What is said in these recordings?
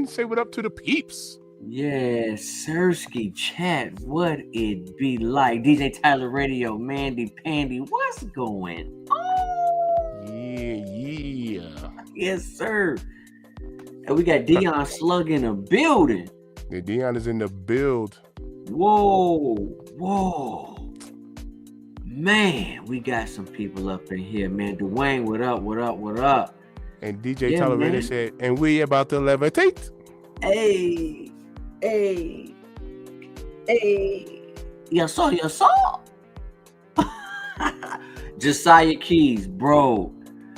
man? Say what up to the peeps. Yeah, Sirski chat, what it be like? DJ Tyler Radio, Mandy Pandy, what's going on? Yeah. Yes, sir. And we got Dion Slug in the building. Yeah, Dion is in the build. Whoa. Man, we got some people up in here, man. Dwayne, what up? And DJ Tyler Radio said, and we about to levitate. Hey. You saw. Josiah Keys, bro.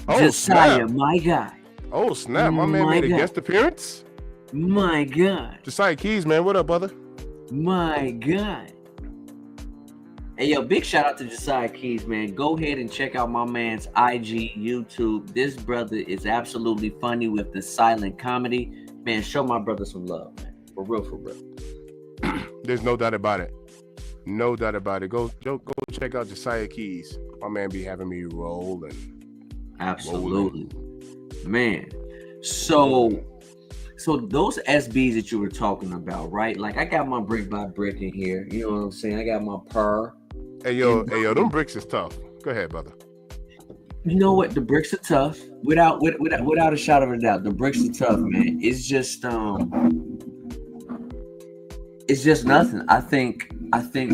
Oh, Josiah, snap. my guy. Oh, snap. My man made a guest appearance. My God. Josiah Keys, man. What up, brother? My God. Hey, yo, big shout out to Josiah Keys, man. Go ahead and check out my man's IG, YouTube. This brother is absolutely funny with the silent comedy. Man, show my brother some love, man. For real. There's no doubt about it. No doubt about it. Go check out Josiah Keys. My man be having me rolling. Absolutely. Man. So those SBs that you were talking about, right? Like I got my brick by brick in here. You know what I'm saying? I got my purr. Hey yo, them bricks is tough. Go ahead, brother. You know what? The bricks are tough. Without a shadow of a doubt, the bricks are tough, man. It's just nothing. I think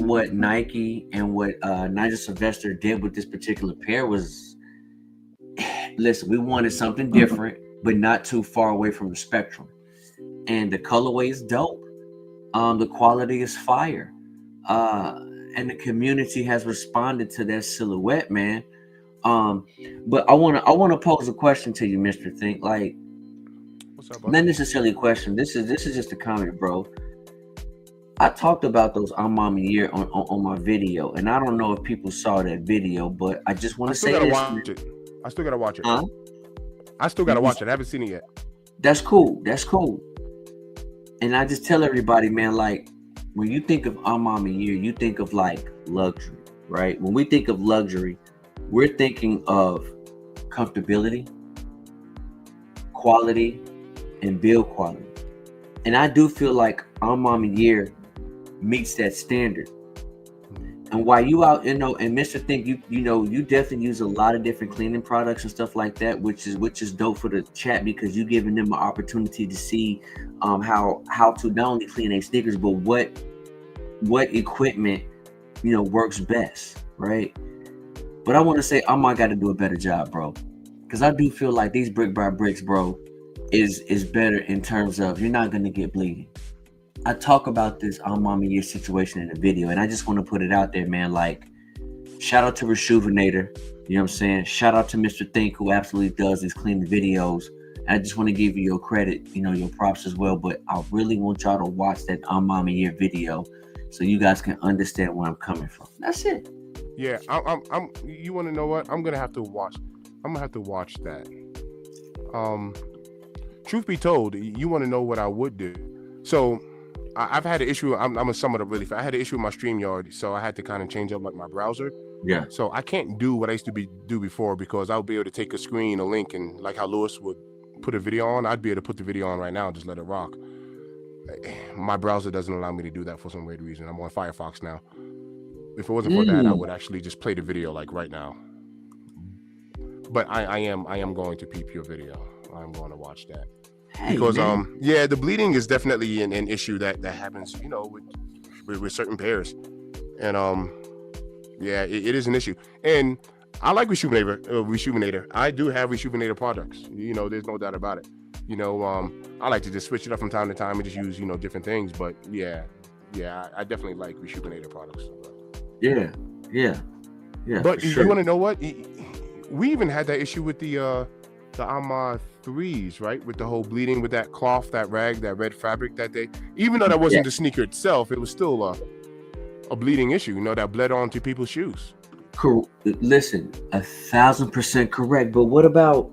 what Nike and what Nigel Sylvester did with this particular pair was, listen, we wanted something different, but not too far away from the spectrum. And the colorway is dope. The quality is fire. And the community has responded to that silhouette, man. But I wanna pose a question to you, Mr. Think. Like, what's up, brother? not necessarily a question. This is just a comment, bro. I talked about those Mama Year on my video, and I don't know if people saw that video, but I just want to say this. I still gotta watch it. Huh? I still gotta watch it. I haven't seen it yet. That's cool. And I just tell everybody, man, like when you think of Mama Year, you think of like luxury, right? When we think of luxury, we're thinking of comfortability, quality, and build quality. And I do feel like Mama Year meets that standard. And while you out, and Mr. Think, you definitely use a lot of different cleaning products and stuff like that, which is dope for the chat because you giving them an opportunity to see how to not only clean their sneakers, but what equipment works best, right? But I want to say I got to do a better job, bro, because I do feel like these brick by bricks, bro, is better in terms of you're not gonna get bleeding. I talk about this Mama Year situation in the video, and I just want to put it out there, man. Like, shout out to Reshoevnator, you know what I'm saying? Shout out to Mr. Think, who absolutely does these cleaning videos. And I just want to give you your credit, your props as well. But I really want y'all to watch that Mama Year video so you guys can understand where I'm coming from. That's it. Yeah, I'm. You want to know what? I'm gonna have to watch that. Truth be told, you want to know what I would do. So I've had an issue. I'm a somewhat of relief. I had an issue with my StreamYard, so I had to kind of change up like my browser. Yeah. So I can't do what I used to do before because I'll be able to take a screen, a link, and like how Lewis would put a video on, I'd be able to put the video on right now and just let it rock. My browser doesn't allow me to do that for some weird reason. I'm on Firefox now. If it wasn't for that, I would actually just play the video like right now. But I am going to peep your video. I'm going to watch that. Hey, because man. the bleeding is definitely an issue that happens, with certain pairs. And it is an issue. And I like Reshoevnator. I do have Reshoevnator products. There's no doubt about it. I like to just switch it up from time to time and just use, different things. But yeah, I definitely like Reshoevnator products. Yeah. But you want to know what? We even had that issue with the Arma 3s, right? With the whole bleeding with that cloth, that rag, that red fabric that they, even though that wasn't the sneaker itself, it was still a bleeding issue, that bled onto people's shoes. Listen, 1,000% correct. But what about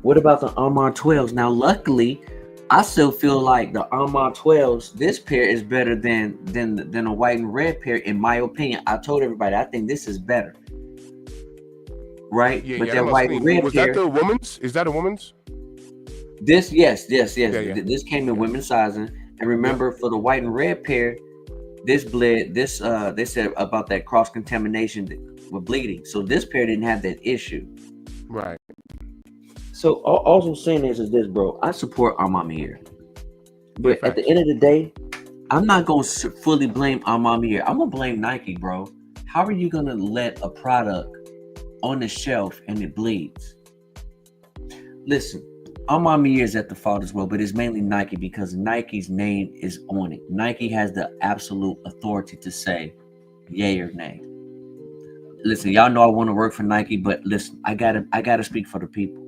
the Arma 12s? Now, luckily, I still feel like the Arma 12s, this pair is better than a white and red pair, in my opinion. I told everybody I think this is better. Right? Yeah, but that white and red was pair. That the woman's? Is that a woman's? This, yes. Yeah. This came in women's sizing, and remember for the white and red pair, this bled. This they said about that cross contamination with bleeding. So this pair didn't have that issue. Right. So also saying is this, bro. I support Armand here, but Yeah, at the end of the day, I'm not gonna fully blame Armand here. I'm gonna blame Nike, bro. How are you gonna let a product on the shelf and it bleeds? Listen, Armand Mir is at the fault as well, but it's mainly Nike because Nike's name is on it. Nike has the absolute authority to say yay or nay. Listen, y'all know I want to work for Nike, but listen, I gotta speak for the people.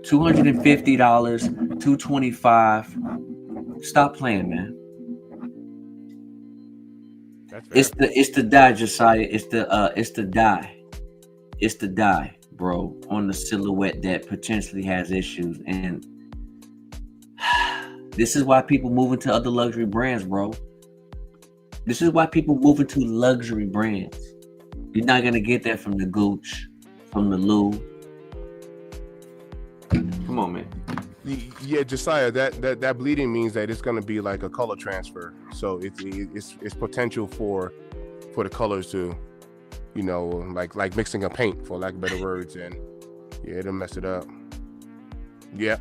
$250, $225. Stop playing, man. That's fair. It's the dye, Josiah. It's the dye. It's the dye, bro, on the silhouette that potentially has issues. And this is why people move into other luxury brands, bro. This is why people move into luxury brands. You're not gonna get that from the Gucci, from the Louis. Come on, man. Yeah, Josiah, that bleeding means that it's gonna be like a color transfer. So it's potential for the colors to, you know, like mixing a paint, for lack of better words, and yeah, it'll mess it up. Yep.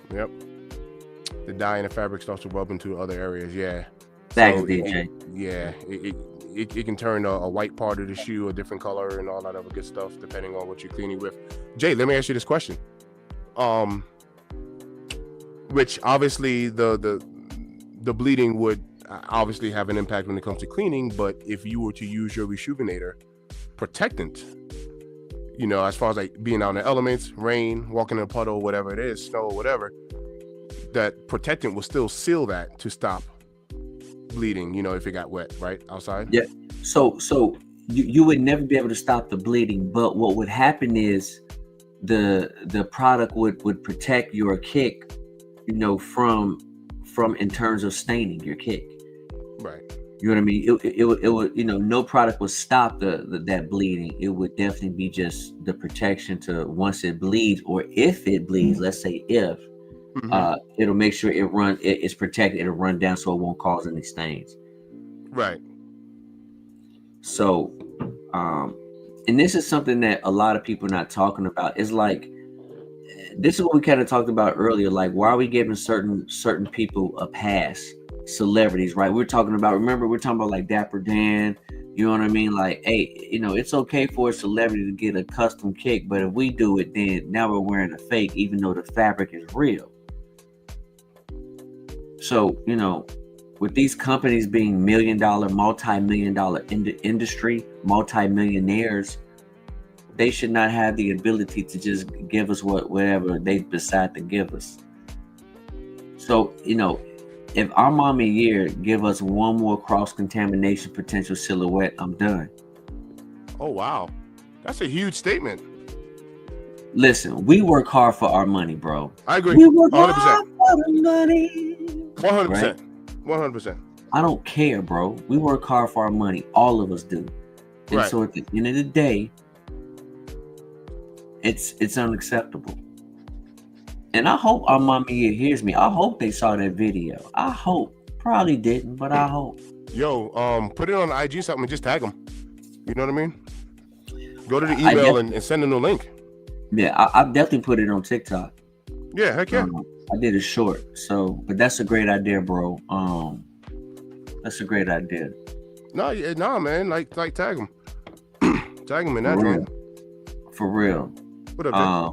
The dye in the fabric starts to rub into other areas. Yeah. Thanks, So DJ. it can turn a white part of the shoe a different color and all that other good stuff depending on what you're cleaning with. Jay, let me ask you this question. Which obviously the bleeding would obviously have an impact when it comes to cleaning, but if you were to use your Reshoevn-Ator protectant, you know, as far as like being out in the elements, rain, walking in a puddle, whatever it is, snow, whatever, that protectant will still seal that to stop bleeding, you know, if it got wet, right, outside? Yeah. So you would never be able to stop the bleeding, but what would happen is the product would protect your kick, you know, from in terms of staining your kick. Right. You know what I mean? It would, you know, no product would stop that bleeding. It would definitely be just the protection to once it bleeds, or if it bleeds, let's say if, it'll make sure it's protected, it'll run down so it won't cause any stains. Right. So, and this is something that a lot of people are not talking about. It's like, this is what we kind of talked about earlier. Like, why are we giving certain people a pass? Celebrities, right? We're talking about like Dapper Dan. You know what I mean? Like, hey, you know, it's okay for a celebrity to get a custom kick, but if we do it, then now we're wearing a fake, even though the fabric is real. So, you know, with these companies being multi-million-dollar industry, multi-millionaires, they should not have the ability to just give us whatever they decide to give us. So, you know, if Armand Mir give us one more cross-contamination potential silhouette, I'm done. Oh, wow. That's a huge statement. Listen, we work hard for our money, bro. I agree. We work 100%. hard for the money. 100%. Right? 100%. I don't care, bro. We work hard for our money. All of us do. And Right. so at the end of the day, it's unacceptable. And I hope Armand Mir hears me. I hope they saw that video. I hope. Probably didn't, but I hope. Yo, put it on the IG something and just tag them. You know what I mean? Go to the email and send them the link. Yeah, I've definitely put it on TikTok. Yeah, heck yeah. I did it short. So, but that's a great idea, bro. That's a great idea. Nah, man. Like tag them. Tag them in that joint. For real. What up, Jay?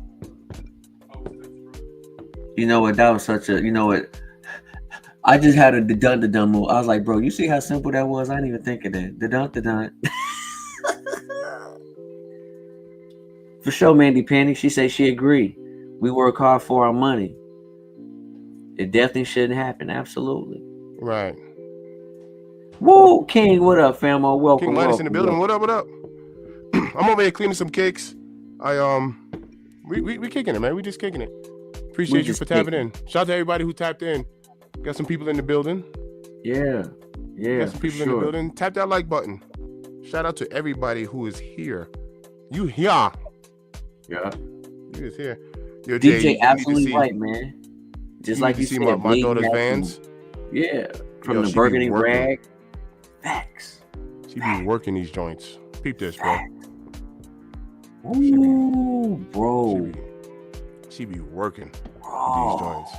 You know what? That was such a. You know what? I just had a dun move. I was like, bro, you see how simple that was? I didn't even think of that. Dun. For sure, Mandy Penny. She said she agreed. We work hard for our money. It definitely shouldn't happen. Absolutely. Right. Woo, King, what up, famo? Welcome. King Linus in the building. What up? I'm over here cleaning some cakes. We kicking it, man. We just kicking it. Appreciate you for tapping in. Shout out to everybody who tapped in. Got some people in the building. Yeah. Got some people in the building. Tap that like button. Shout out to everybody who is here. You here? Yeah. You is here. Yo, Jay, DJ you need to absolutely see. right, man. Just You like need you to see my, said, my bleeding daughter's nasty. Vans. Yeah, from Yo, the she be burgundy working. rag. Facts. She be working these joints. Peep this, bro. Ooh, bro. She be working Bro. these joints.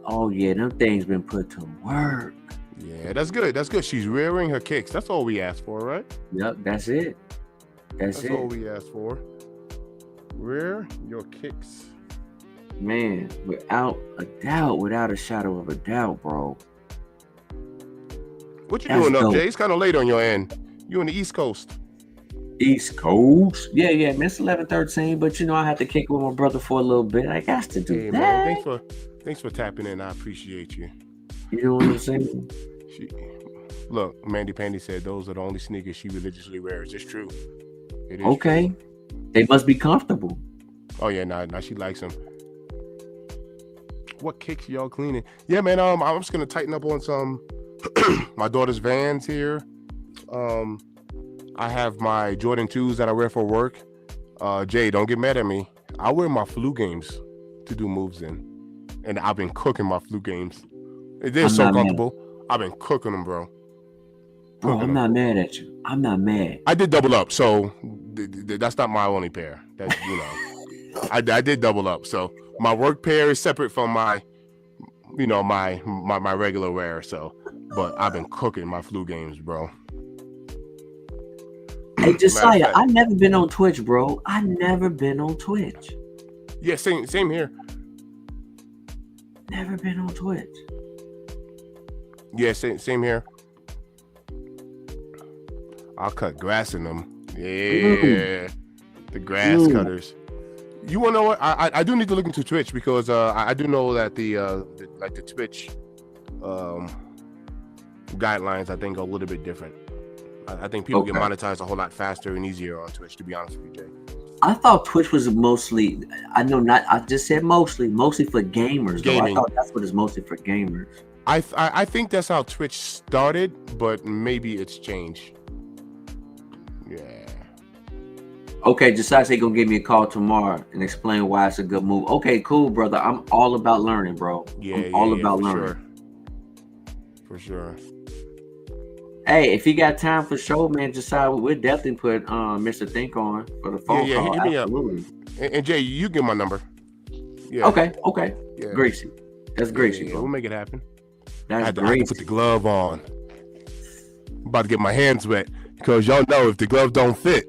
Oh yeah, them things been put to work. Yeah, that's good. That's good. She's rearing her kicks. That's all we asked for, right? Yep, that's it. That's it. all we asked for. Rear your kicks. Man, without a doubt, without a shadow of a doubt, bro. What you That's doing up, dope. Jay? It's kind of late on your end. You on the East Coast. East Coast. Yeah, man. It's 11:13, but you know I have to kick with my brother for a little bit. I got to do Hey, that. man, thanks for tapping in. I appreciate you. You know what I'm saying? Look, Mandy Pandy said those are the only sneakers she religiously wears. It's true. It is Okay. true. They must be comfortable. Oh yeah, now she likes them. What kicks y'all cleaning? Yeah, man. I'm just gonna tighten up on some my daughter's Vans here. I have my Jordan 2s that I wear for work. Jay, don't get mad at me. I wear my flu games to do moves in, and I've been cooking my flu games. They're so comfortable. I've been cooking them, bro. Bro, I'm not mad at you. I'm not mad. I did double up, so that's not my only pair. That I did double up, so my work pair is separate from my, my regular wear. So, but I've been cooking my flu games, bro. Hey, Josiah, I never been on Twitch, bro. I never been on Twitch. Yeah, same here. Never been on Twitch. Yeah, same here. I'll cut grass in them. Yeah, the grass cutters. You wanna know what? I do need to look into Twitch because I do know that the Twitch guidelines I think are a little bit different. I think people get monetized a whole lot faster and easier on Twitch. To be honest with you, Jay. I thought Twitch was mostly. I know not. I just said mostly for gamers. Gaming. I thought that's what it's mostly for gamers. I think that's how Twitch started, but maybe it's changed. Yeah. Okay, Josiah said gonna give me a call tomorrow and explain why it's a good move. Okay, cool, brother. I'm all about learning, bro. I'm all about learning. For sure. Hey, if you got time for show, man, Josiah, we'll definitely put Mr. Think on for the phone call. Hit me up. And Jay, you get my number. Yeah. Okay. Yeah. Gracie. That's Gracie, bro. We'll make it happen. That's I had to put the glove on. I'm about to get my hands wet because y'all know if the glove don't fit.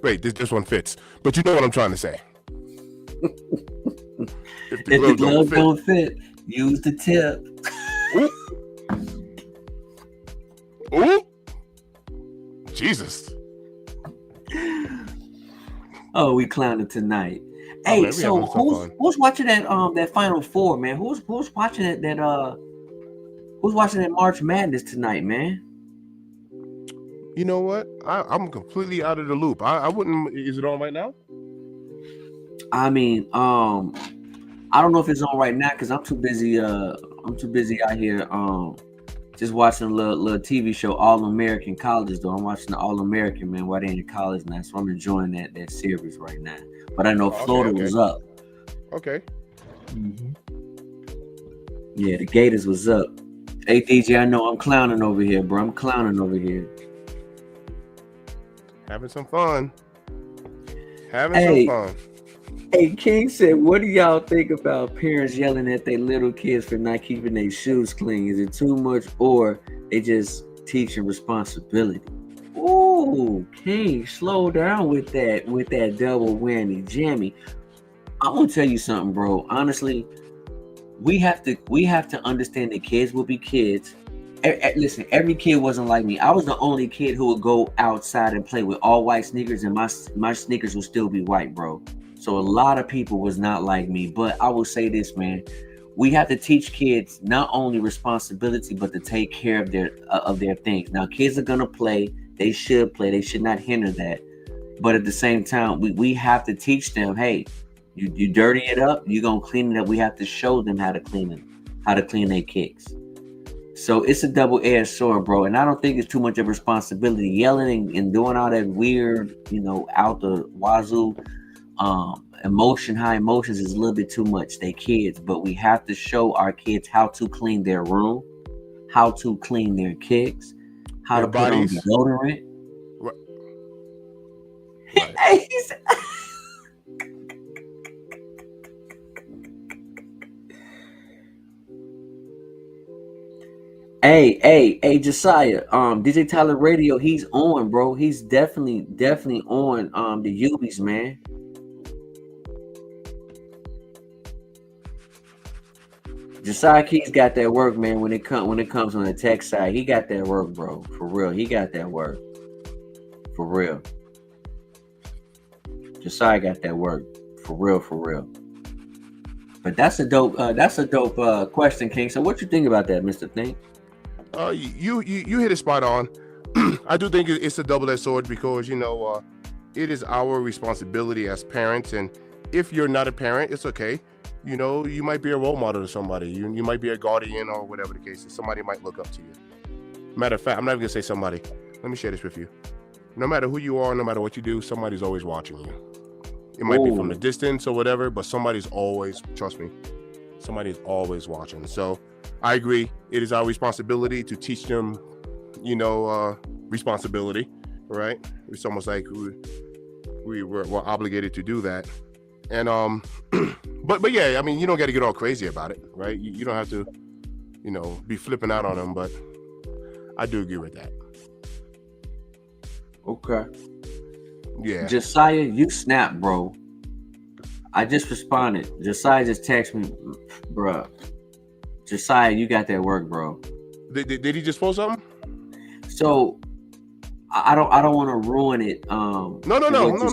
Wait, this one fits. But you know what I'm trying to say. If the glove don't fit, use the tip. Ooh. Jesus. Oh, we clowning tonight. Hey, man, so who's watching that Final Four, man? Who's watching who's watching that March Madness tonight, man? You know what? I'm completely out of the loop. I wouldn't. Is it on right now? I mean, I don't know if it's on right now because I'm too busy. I'm too busy out here. Just watching a little TV show, All American Colleges. Though I'm watching the All American, man, while they're in college now, so I'm enjoying that series right now. But I know Florida was up. Okay. Mm-hmm. Yeah, the Gators was up. Hey DJ, I know I'm clowning over here, bro. I'm clowning over here. Having some fun. Some fun. Hey, King said, what do y'all think about parents yelling at their little kids for not keeping their shoes clean? Is it too much or they just teaching responsibility? Ooh, King, slow down with that double whammy, Jammy. I'm gonna tell you something, bro. Honestly, we have to understand that kids will be kids. Listen, every kid wasn't like me. I was the only kid who would go outside and play with all white sneakers, and my sneakers would still be white, bro. So a lot of people was not like me. But I will say this, man. We have to teach kids not only responsibility, but to take care of their things. Now, kids are gonna play. They should play. They should not hinder that. But at the same time, we have to teach them, hey, you dirty it up, you're gonna clean it up. We have to show them how to clean it, how to clean their kicks. So it's a double-edged sword, bro. And I don't think it's too much of responsibility. Yelling and doing all that weird, out the wazoo high emotions is a little bit too much. They kids, but we have to show our kids how to clean their room, how to clean their kicks, how Their to put on bodies. deodorant. Right. Hey, hey, Josiah. DJ Tyler Radio, he's on, bro. He's definitely on the Ubies, man. Josiah Keys got that work, man. When it comes on the tech side, he got that work, bro. For real, he got that work. For real, Josiah got that work. For real. But that's a dope question, King. So what you think about that, Mr. Think? You hit it spot on. I do think it's a double-edged sword because it is our responsibility as parents, and if you're not a parent, it's okay. You might be a role model to somebody. You might be a guardian or whatever the case is. Somebody might look up to you. Matter of fact, I'm not even gonna say somebody. Let me share this with you. No matter who you are, no matter what you do, somebody's always watching you. It might be from a distance or whatever, but somebody's always, trust me, somebody's always watching. So I agree. It is our responsibility to teach them, responsibility, right? It's almost like we're obligated to do that. And but yeah, I mean, you don't got to get all crazy about it, right? You don't have to, be flipping out on them. But I do agree with that. Okay. Yeah. Josiah, you snap, bro. I just responded. Josiah just texted me, bro. Josiah, you got that work, bro. Did he just post something? So I don't want to ruin it. No,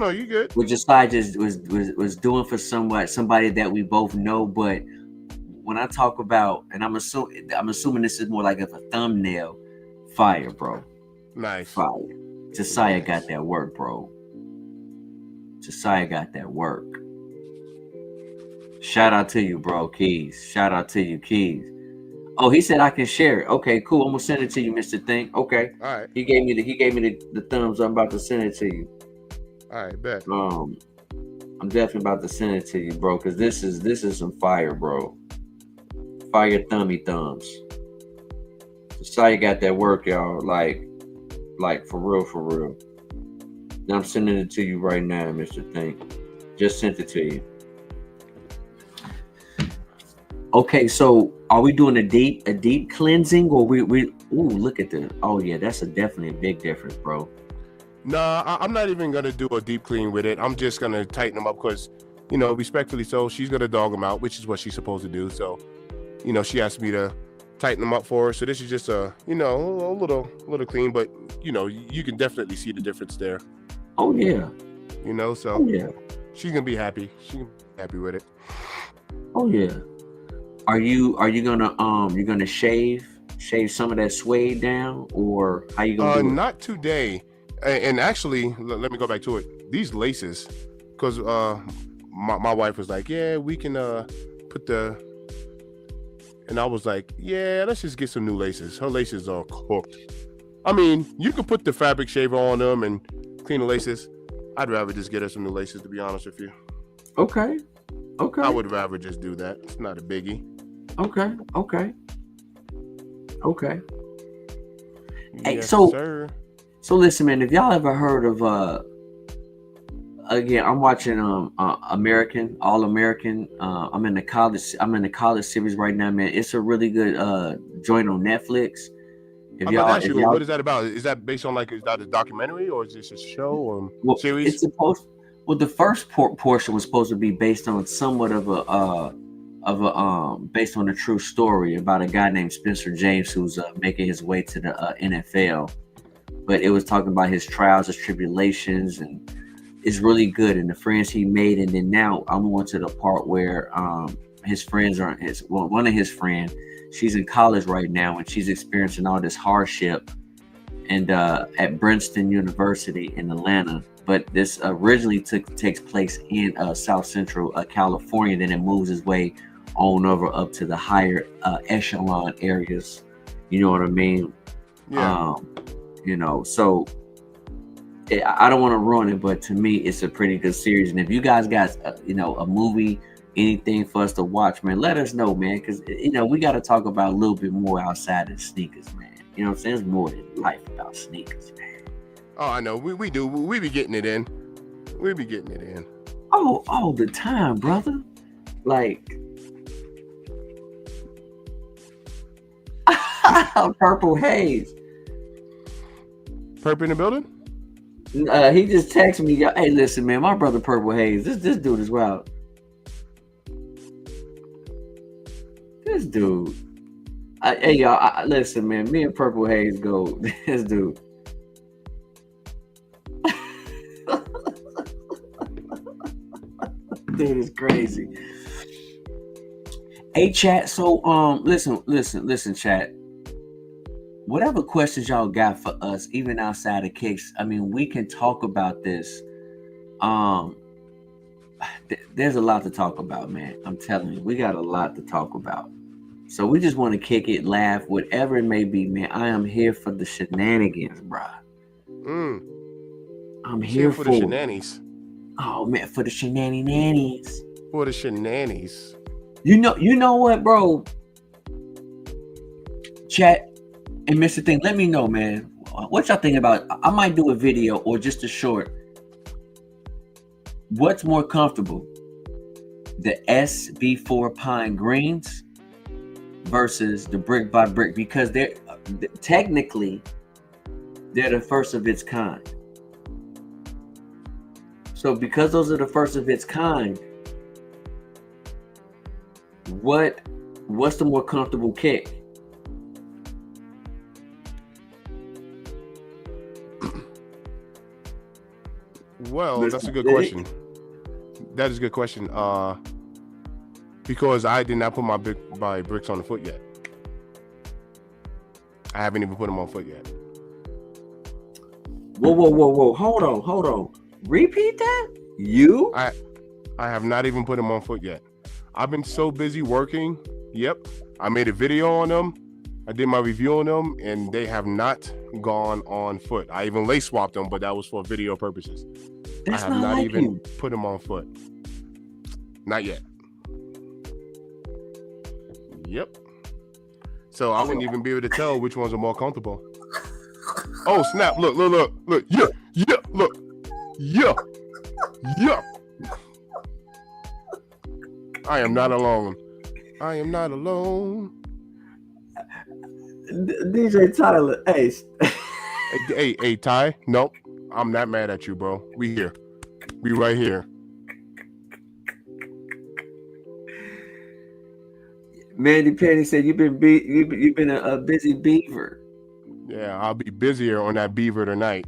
you good. What Josiah just was doing for somebody that we both know, but when I talk about, and I'm assuming this is more like a thumbnail, fire, bro. Nice. Fire. Josiah got that work, bro. Josiah got that work. Shout out to you, bro, Keys. Shout out to you, Keys. Oh, he said I can share it. Okay, cool. I'm gonna send it to you, Mr. Think. Okay. All right. He gave me the thumbs. I'm about to send it to you. All right, bet. I'm definitely about to send it to you, bro, because this is some fire, bro. Fire thummy thumbs. Josiah got that work, y'all. Like for real. Now I'm sending it to you right now, Mr. Think. Just sent it to you. Okay, so are we doing a deep cleansing, or we look at the, oh yeah, that's definitely a big difference, bro. Nah, I'm not even gonna do a deep clean with it. I'm just gonna tighten them up because, respectfully so, she's gonna dog them out, which is what she's supposed to do. So, she asked me to tighten them up for her. So this is just a little clean, but you can definitely see the difference there. Oh yeah. So oh, yeah. She's gonna be happy. She's gonna be happy with it. Oh yeah. Are you gonna shave some of that suede down, or how you gonna do it? Not today. And actually, let me go back to it. These laces, because my wife was like, yeah, we can put the, and I was like, yeah, let's just get some new laces. Her laces are cooked. I mean, you can put the fabric shaver on them and clean the laces. I'd rather just get her some new laces, to be honest with you. Okay. I would rather just do that. It's not a biggie. Okay. Hey, Yes, so sir. So listen, man, if y'all ever heard of again, I'm watching American, All American. I'm in the college series right now, man. It's a really good joint on Netflix. What is that about? Is that based on is that a documentary, or is this a show or series? It's supposed. Well, the first portion was supposed to be based on somewhat of a based on a true story about a guy named Spencer James who's making his way to the NFL. But it was talking about his trials, his tribulations, and it's really good, and the friends he made. And then now I'm on to the part where his friends are one of his friends. She's in college right now, and she's experiencing all this hardship, and at Princeton University in Atlanta. But this originally takes place in South Central California. Then it moves its way on over up to the higher echelon areas. You know what I mean? Yeah. So I don't want to ruin it, but to me, it's a pretty good series. And if you guys got, a movie, anything for us to watch, man, let us know, man, because we got to talk about a little bit more outside of sneakers, man. You know what I'm saying? There's more than life about sneakers, man. Oh, I know. We do. We be getting it in. We be getting it in. Oh, all the time, brother. Like, Purple Haze. Purple in the building? He just texted me, hey, listen, man, my brother Purple Haze. This dude is wild. This dude. Hey, y'all, listen, man, me and Purple Haze go, this dude. Dude is crazy. Hey, chat. So, listen, chat. Whatever questions y'all got for us, even outside of kicks, I mean, we can talk about this. There's a lot to talk about, man. I'm telling you, we got a lot to talk about. So we just want to kick it, laugh, whatever it may be, man. I am here for the shenanigans, bro. I'm here for the shenanigans. Oh man, for the shenanigans. For the shenanigans. You know what, bro? Chat and Mr. Thing, let me know, man. What y'all think about? I might do a video or just a short. What's more comfortable? The SB4 Pine Greens versus the Brick by Brick, because they're technically the first of its kind. So because those are the first of its kind, what's the more comfortable kick? Well, that's a good question. That is a good question. Because I did not put my bricks on the foot yet. I haven't even put them on foot yet. Whoa. Hold on. Repeat that? You? I have not even put them on foot yet. I've been so busy working. Yep. I made a video on them. I did my review on them, and they have not gone on foot. I even lace swapped them, but that was for video purposes. That's I have not not like even you. put them on foot. Not yet. Yep. So I wouldn't even be able to tell which ones are more comfortable. Oh snap! Look! Yeah! Look! Yeah! I am not alone. I am not alone. DJ Tyler, Hey, Ty. Nope. I'm not mad at you, bro. We here. We right here. Mandy Penny said you've been a busy beaver. Yeah, I'll be busier on that beaver tonight.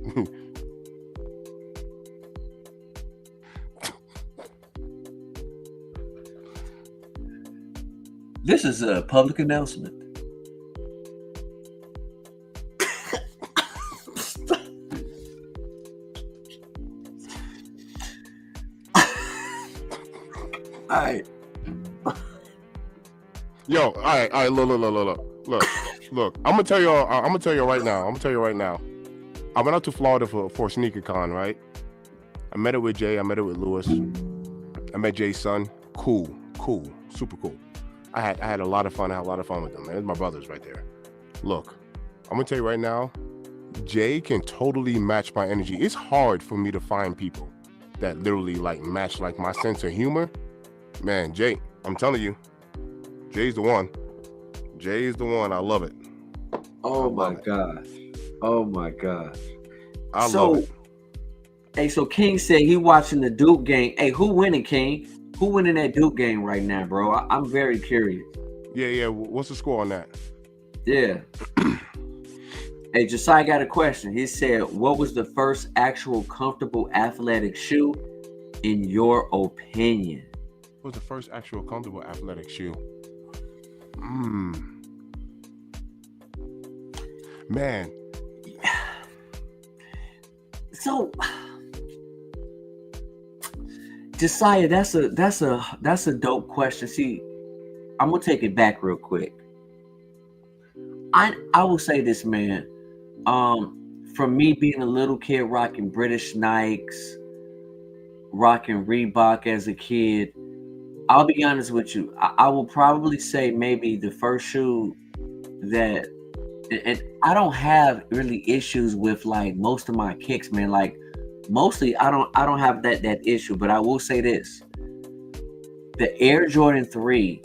This is a public announcement. All right. Yo, all right, look. I'm gonna tell you right now. I went out to Florida for Sneaker Con, right? I met it with Jay. I met it with Lewis. I met Jay's son. Cool, super cool. I had a lot of fun. I had a lot of fun with them. Man, it's my brothers right there. Look, I'm gonna tell you right now. Jay can totally match my energy. It's hard for me to find people that literally like match like my sense of humor. Man, Jay, I'm telling you, Jay's the one. I love it. Oh my gosh. I love it. Hey, so King said he watching the Duke game. Hey, who winning, King? Who winning that Duke game right now, bro? I'm very curious. Yeah. What's the score on that? Yeah. Hey, Josiah got a question. He said, what was the first actual comfortable athletic shoe in your opinion? What was the first actual comfortable athletic shoe? Man. So, Josiah, that's a dope question. See, I'm gonna take it back real quick. I will say this, man. from me being a little kid rocking British Nikes, rocking Reebok as a kid, I'll be honest with you. I will probably say maybe the first shoe that, and I don't have really issues with like most of my kicks, man. Like mostly I don't have that issue, but I will say this. The Air Jordan 3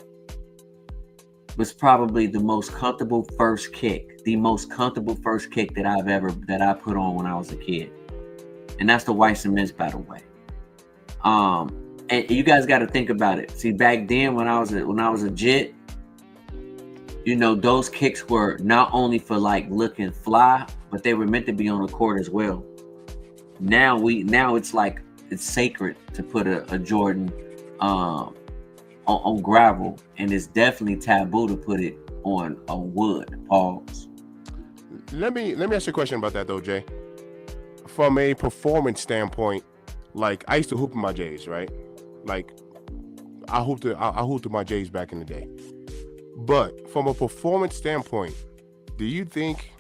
was probably the most comfortable first kick that I put on when I was a kid. And that's the White Cements, by the way. And you guys got to think about it. See, back then when I was a jit, you know, those kicks were not only for like looking fly, but they were meant to be on the court as well. Now it's like it's sacred to put a Jordan on gravel, and it's definitely taboo to put it on wood. Pause. Let me ask you a question about that though, Jay. From a performance standpoint, like I used to hoop in my J's, right? Like I hooped in my J's back in the day. But from a performance standpoint, do you think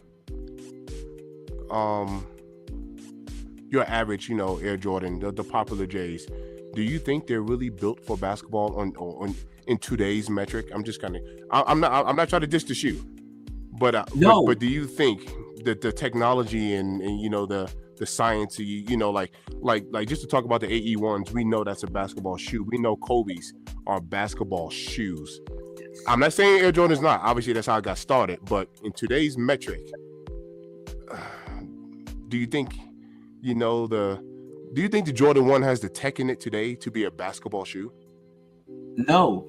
your average, you know, Air Jordan, the popular J's, do you think they're really built for basketball on in today's metric? I'm just kind of I'm not trying to diss the shoe, but No. but do you think that the technology and you know the science, you know, like just to talk about the AE1s, we know that's a basketball shoe. We know Kobe's are basketball shoes. I'm not saying Air Jordan is not. Obviously, that's how I got started. But in today's metric, do you think, you know, do you think the Jordan 1 has the tech in it today to be a basketball shoe? No.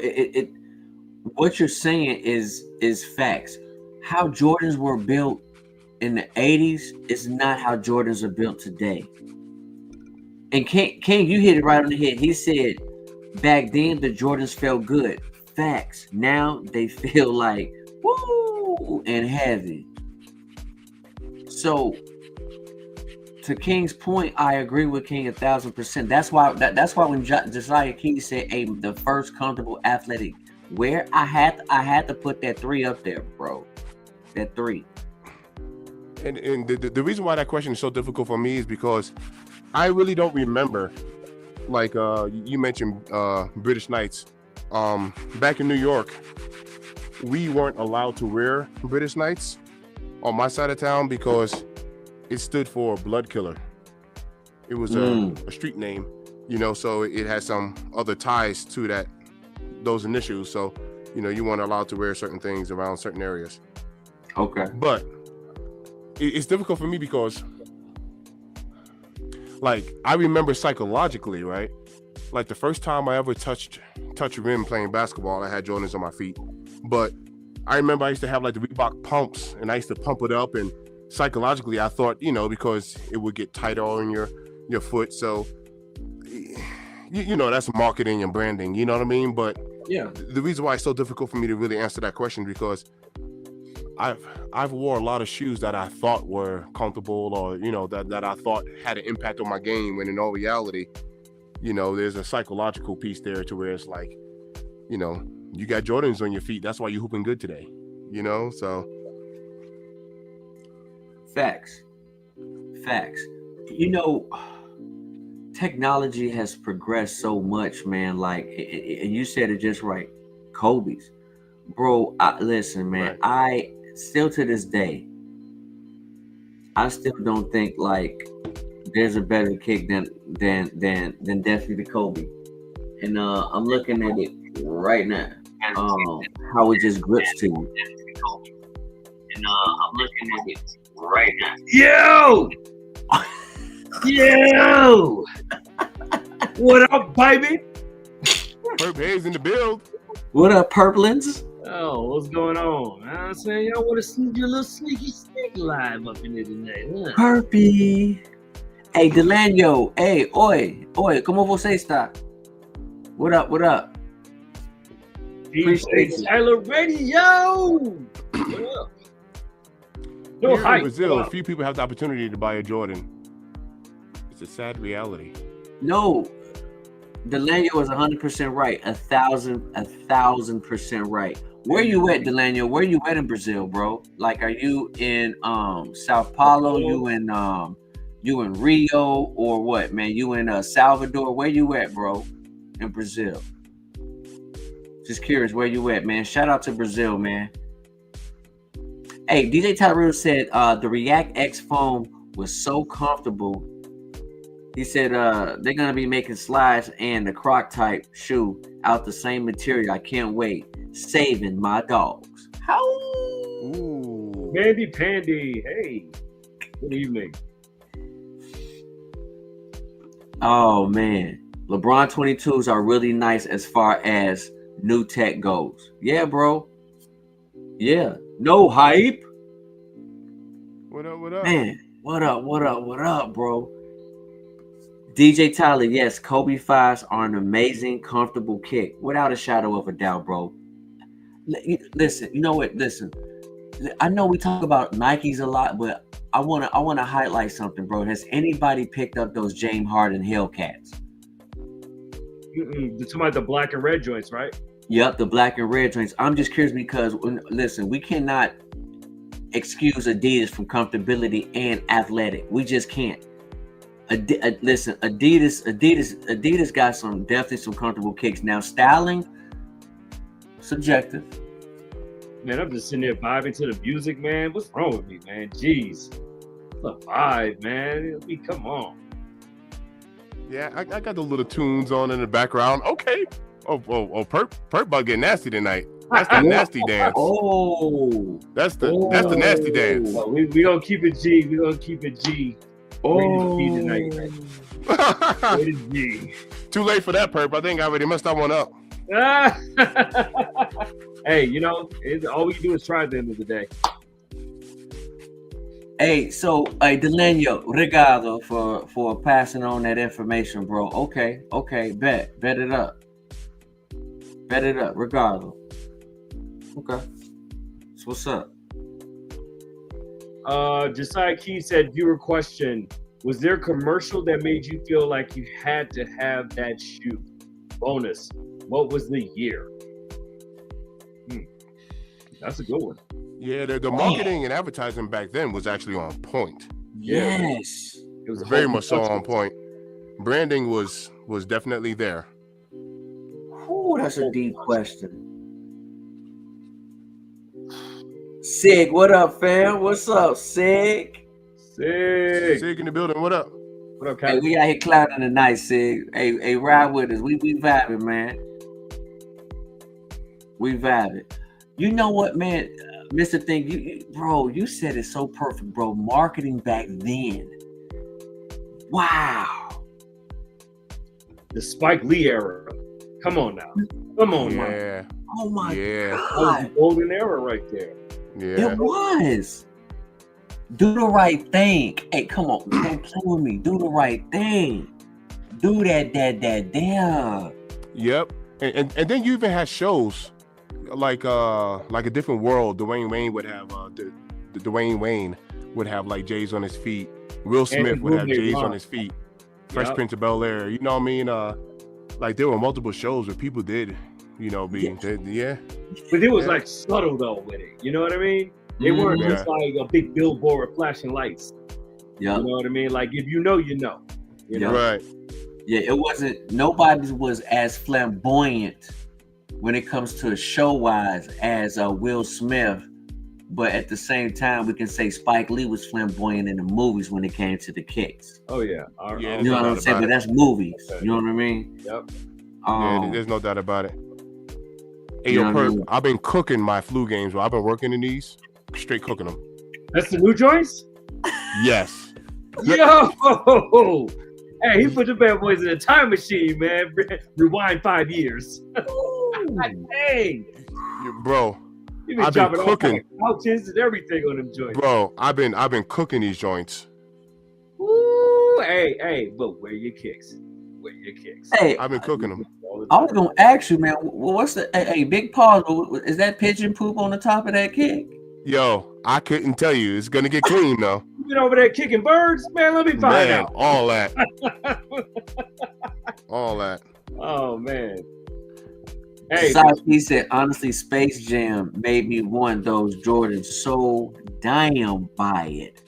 It what you're saying is facts. How Jordans were built in the 80s is not how Jordans are built today. And King, you hit it right on the head. He said back then the Jordans felt good. Facts. Now they feel like woo and heavy. So to King's point, I agree with King 1,000%. That's why when Josiah King said, "Hey, the first comfortable athletic wear," I had to put that 3 up there, bro. That 3. And the reason why that question is so difficult for me is because I really don't remember. Like you mentioned British Knights. Back in New York, we weren't allowed to wear British Knights on my side of town because it stood for blood killer. It was a street name, you know, so it had some other ties to those initials. So, you know, you weren't allowed to wear certain things around certain areas. Okay. But it's difficult for me because, like, I remember psychologically, right? Like the first time I ever touched rim playing basketball, I had Jordans on my feet. But I remember I used to have like the Reebok pumps, and I used to pump it up, and psychologically I thought, you know, because it would get tighter on your foot. So, you know, that's marketing and branding, you know what I mean? But yeah, the reason why it's so difficult for me to really answer that question is because I've wore a lot of shoes that I thought were comfortable, or, you know, that I thought had an impact on my game, when in all reality, you know, there's a psychological piece there to where it's like, you know, you got Jordans on your feet, that's why you're hooping good today, you know? So facts. You know, technology has progressed so much, man. Like, and you said it just right. Kobe's, bro. Listen, man. Right. I still to this day, I still don't think like there's a better kick than definitely the Kobe. And I'm looking at it right now. How it just grips to you. And I'm looking at it right now. Yo! What up, baby? Purple Haze in the build. What up, Purplins? Oh, what's going on? I'm saying y'all want to see your little sneaky live up in here tonight, huh? Purpy. Hey, Delano. Hey, oi, ¿cómo você está? What up? Appreciate you. Tyler Radio. What up? No hype. In Brazil, a few people have the opportunity to buy a Jordan. It's a sad reality. No, Delano is 100% right. 1,000% right. Where you at, Delano? Where you at in Brazil, bro? Like, are you in Sao Paulo? You in Rio or what, man? You in Salvador? Where you at, bro? In Brazil? Just curious, where you at, man? Shout out to Brazil, man. Hey, DJ Tyrell said the React X phone was so comfortable. He said they're gonna be making slides and the Croc type shoe out the same material. I can't wait. Saving my dogs. How? Ooh. Mandy Pandy. Hey, good evening. Oh man, LeBron 22s are really nice as far as new tech goes. Yeah, bro. Yeah. No hype. What up? What up? Man, what up, bro? DJ Tyler, yes, Kobe 5s are an amazing, comfortable kick, without a shadow of a doubt, bro. Listen, you know what? Listen, I know we talk about Nikes a lot, but I wanna highlight something, bro. Has anybody picked up those James Harden Hellcats? You're talking about the black and red joints, right? Yep, the black and red joints. I'm just curious because listen, we cannot excuse Adidas from comfortability and athletic. We just can't. Listen, Adidas got definitely some comfortable kicks. Now styling, subjective. Man, I'm just sitting there vibing to the music, man. What's wrong with me, man? Jeez, it's a vibe, man. I mean, come on. Yeah, I got the little tunes on in the background. Okay. Oh, Perp about getting nasty tonight. That's the nasty dance. Oh, That's the nasty dance. Well, we gonna keep it G. We gonna keep it G. oh. G tonight. Rated G. Too late for that, Perp. I think I already messed that one up. Hey, you know, all we do is try at the end of the day. Hey, so Delano, obrigado for passing on that information, bro. Okay, bet it up, regardless. Okay, so what's up? Josiah Key said, viewer question, was there a commercial that made you feel like you had to have that shoe? Bonus, what was the year? That's a good one. Yeah, the marketing and advertising back then was actually on point. Yes, It was Very much so on point. Branding was definitely there. Ooh, that's a deep question. Sig, what up, fam? What's up, Sig? Sick. Sig in the building. What up? What up, Hey, Captain? we out here clouding tonight, Sig. Hey, ride with us. We vibing, man. We vibing. You know what, man? Mr. Thing, bro, you said it so perfect, bro. Marketing back then. Wow. The Spike Lee era. Come on now. Come on, man. Yeah. Oh my Yeah. That was God. the golden era right there. Yeah. It was. Do the right thing. Hey, come on. Don't play with me. Do the right thing. Do that. Yep. And then you even had shows like a different world. Dwayne Wayne would have the Dwayne Wayne would have like J's on his feet. Will Smith would have J's on his feet. Fresh Yep. Prince of Bel-Air. You know what I mean? Like there were multiple shows where people did, yeah. But it was Yeah. like subtle though with it. You know what I mean? They weren't Yeah. just like a big billboard with flashing lights. Yeah. You know what I mean? Like if you know, you know. You know? Right. Yeah, it wasn't. Nobody was as flamboyant when it comes to show wise as Will Smith, but at the same time, we can say Spike Lee was flamboyant in the movies when it came to the kicks. Oh yeah. Yeah, You know what I'm doubt saying? about But it. that's movies. Okay. You know what I mean? Yep. Yeah, there's no doubt about it. Hey, You yo, know what I Perp, mean? I've been cooking my flu games. I've been working in these, straight cooking them. That's the new joints? Yes. Yo! Hey, he put the bad boys in a time machine, man. Rewind 5 years. Dang. Bro, You been I've been chopping all cooking. kind of couches and everything on them joints. Bro, I've been cooking these joints. Ooh, hey, but where your kicks? Where your kicks? Hey, I've been cooking them. All the I time. was gonna ask you, man. What's the big pause? Is that pigeon poop on the top of that kick? Yo, I couldn't tell you. It's gonna get clean though. You been over there kicking birds? Man, let me find Man, out. all that. All that. Oh, man. Hey, He said, honestly, Space Jam made me want those Jordans so damn buy it.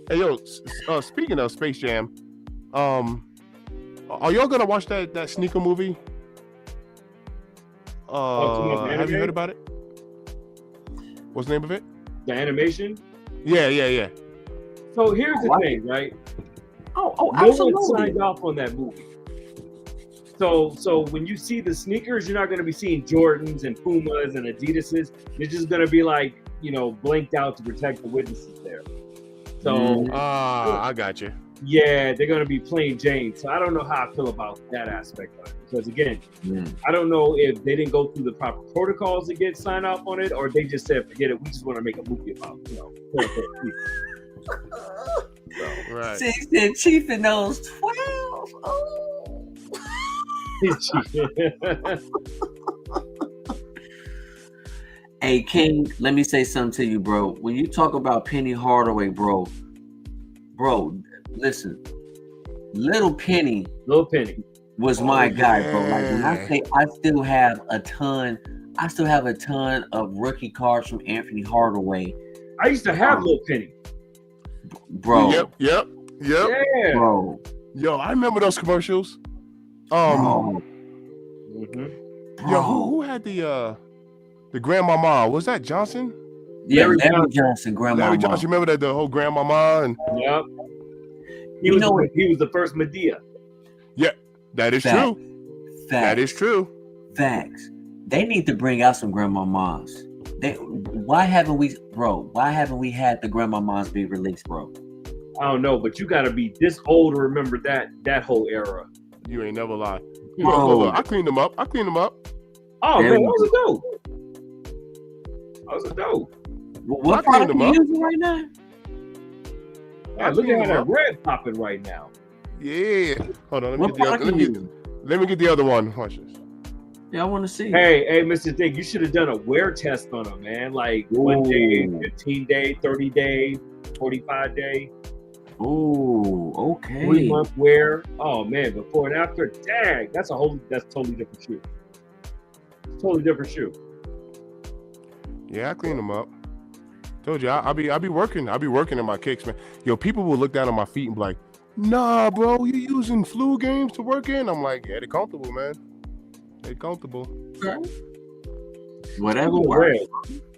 Hey yo, speaking of Space Jam, are y'all gonna watch that sneaker movie? Have you heard about it? What's the name of it? the animation. Yeah. So here's the thing, right? Oh, No absolutely. one signed off on that movie. So when you see the sneakers, you're not going to be seeing Jordans and Pumas and Adidases. It's just going to be like, blinked out to protect the witnesses there. So I got you. yeah, they're going to be plain Jane. So I don't know how I feel about that aspect of it. Because again, I don't know if they didn't go through the proper protocols to get signed off on it, or they just said, forget it, we just want to make a movie about, Right. He said, Chief in those 12. Oh. Hey, King, let me say something to you, bro. When you talk about Penny Hardaway, bro, listen, Little Penny was my guy, bro. Like when I say I still have a ton of rookie cards from Anthony Hardaway. I used to have Little Penny. Bro. Yep. Yeah. Bro. Yo, I remember those commercials. Bro. Yo, who had the grandmama? Was that Johnson? Yeah, Larry Johnson, grandma. Larry Johnson, remember that the whole grandmama and yep. He was the first Medea. Yeah, that is true. Facts. That is true. Facts. They need to bring out some grandmamas. Why haven't we had the grandmamas be released, bro? I don't know, but you got to be this old to remember that whole era. You ain't never lie. Bro. Look, I cleaned them up. Oh There man, we that was a dope. What product are you using right now? Yeah, look at how that red popping right now. Yeah. Hold on. What product are you using? Let me get the other one. Watch this. Yeah, I want to see. Hey, Mr. Dick, you should have done a wear test on them, man. Like 1 day, 15 day, 30 day, 45 day. Oh, okay. 3-month wear. Oh man, before and after. Dang, that's totally different shoe. Totally different shoe. Yeah, I cleaned them up. Told you, I'll be working. I'll be working in my kicks, man. Yo, people will look down on my feet and be like, "Nah, bro, you using flu games to work in?" I'm like, "Yeah, they're comfortable, man. They're comfortable." Whatever works.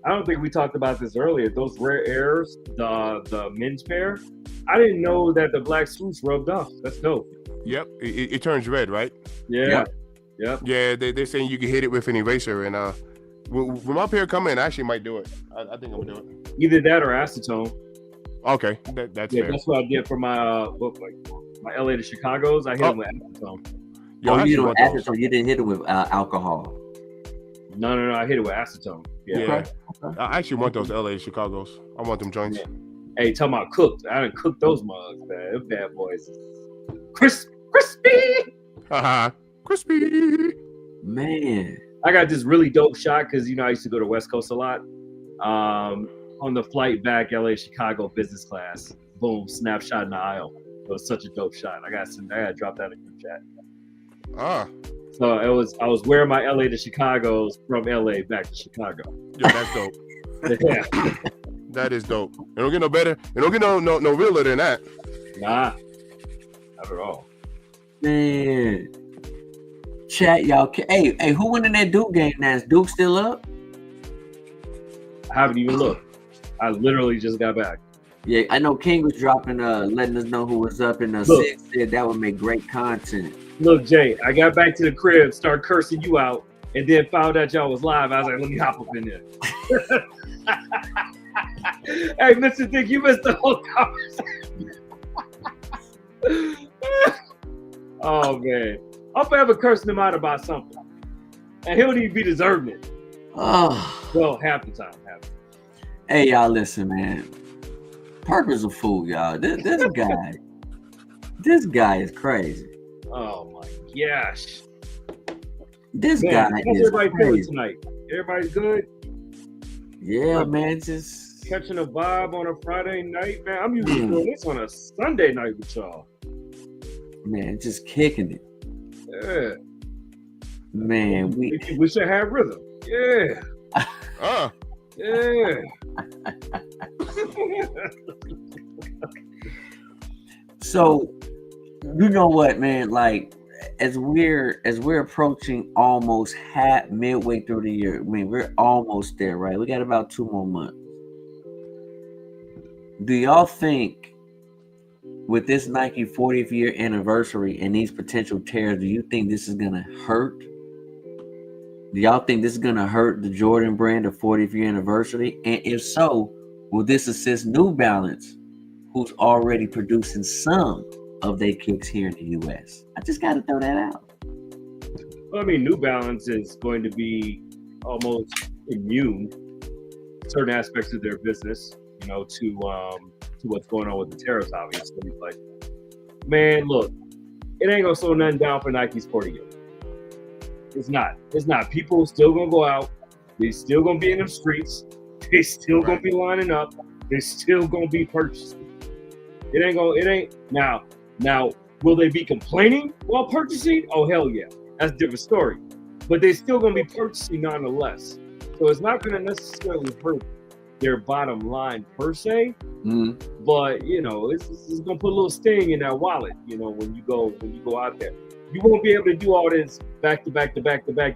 I don't think we talked about this earlier. Those Rare Airs, the men's pair. I didn't know that the black swoosh rubbed off. That's dope. Yep, it turns red, right? Yeah. Yep. Yeah, they're saying you can hit it with an eraser, and when my pair come in, I actually might do it. I think I'm gonna do it. Either that or acetone. Okay, that's fair. That's what I did for my my LA to Chicago's. I hit them with acetone. Yo, You don't acetone. You didn't hit it with alcohol. No, I hit it with acetone. Yeah. Okay. I actually want those LA Chicago's. I want them joints. Yeah. Hey, talking about cooked. I didn't cook those mugs, man. Them bad boys. Crispy. Haha, crispy. Man. I got this really dope shot because I used to go to West Coast a lot. On the flight back, LA Chicago business class. Boom, snapshot in the aisle. It was such a dope shot. I got to drop that in the group chat. So I was wearing my LA to Chicago's from LA back to Chicago. Yo, that's dope. Yeah. That is dope. It don't get no better. It don't get no realer than that. Nah, not at all. Man. Chat, y'all. Hey, who went in that Duke game now? Is Duke still up? I haven't even looked. I literally just got back. Yeah, I know King was dropping, letting us know who was up, and Six said that would make great content. Look, Jay, I got back to the crib, started cursing you out, and then found out y'all was live. I was like, let me hop up in there. Hey, Mr. Dick, you missed the whole conversation. Oh, man. I'm forever cursing him out about something. And he'll even be deserving it. Oh. Well, half the time. Hey, y'all, listen, man. Parker's a fool, y'all. This guy is crazy. Oh, my gosh. This guy is crazy. Tonight? Everybody good? Yeah, man, just catching a vibe on a Friday night, man. I'm usually doing this on a Sunday night with y'all. Man, just kicking it. Yeah. Man, Wish I had rhythm. Yeah. Yeah. So, you know what, man? Like, as we're approaching almost midway through the year, I mean, we're almost there, right? We got about 2 more months. Do y'all think with this Nike 40th year anniversary and these potential tears, do you think this is gonna hurt? Do y'all think this is gonna hurt the Jordan brand of 40th year anniversary? And if so, will this assist New Balance, who's already producing some of their kicks here in the US? I just gotta throw that out. Well, I mean, New Balance is going to be almost immune to certain aspects of their business, you know, to what's going on with the tariffs, obviously. Like, man, look, it ain't gonna slow nothing down for Nike's 40 year. It's not. It's not. People still gonna go out. They still gonna be in them streets. They still gonna be lining up. They still gonna be purchasing. It ain't now. Will they be complaining while purchasing? Oh, hell yeah. That's a different story. But they're still going to be purchasing nonetheless. So it's not going to necessarily hurt their bottom line per se. Mm-hmm. But, you know, it's going to put a little sting in that wallet, you know, when you go out there. You won't be able to do all this back to back.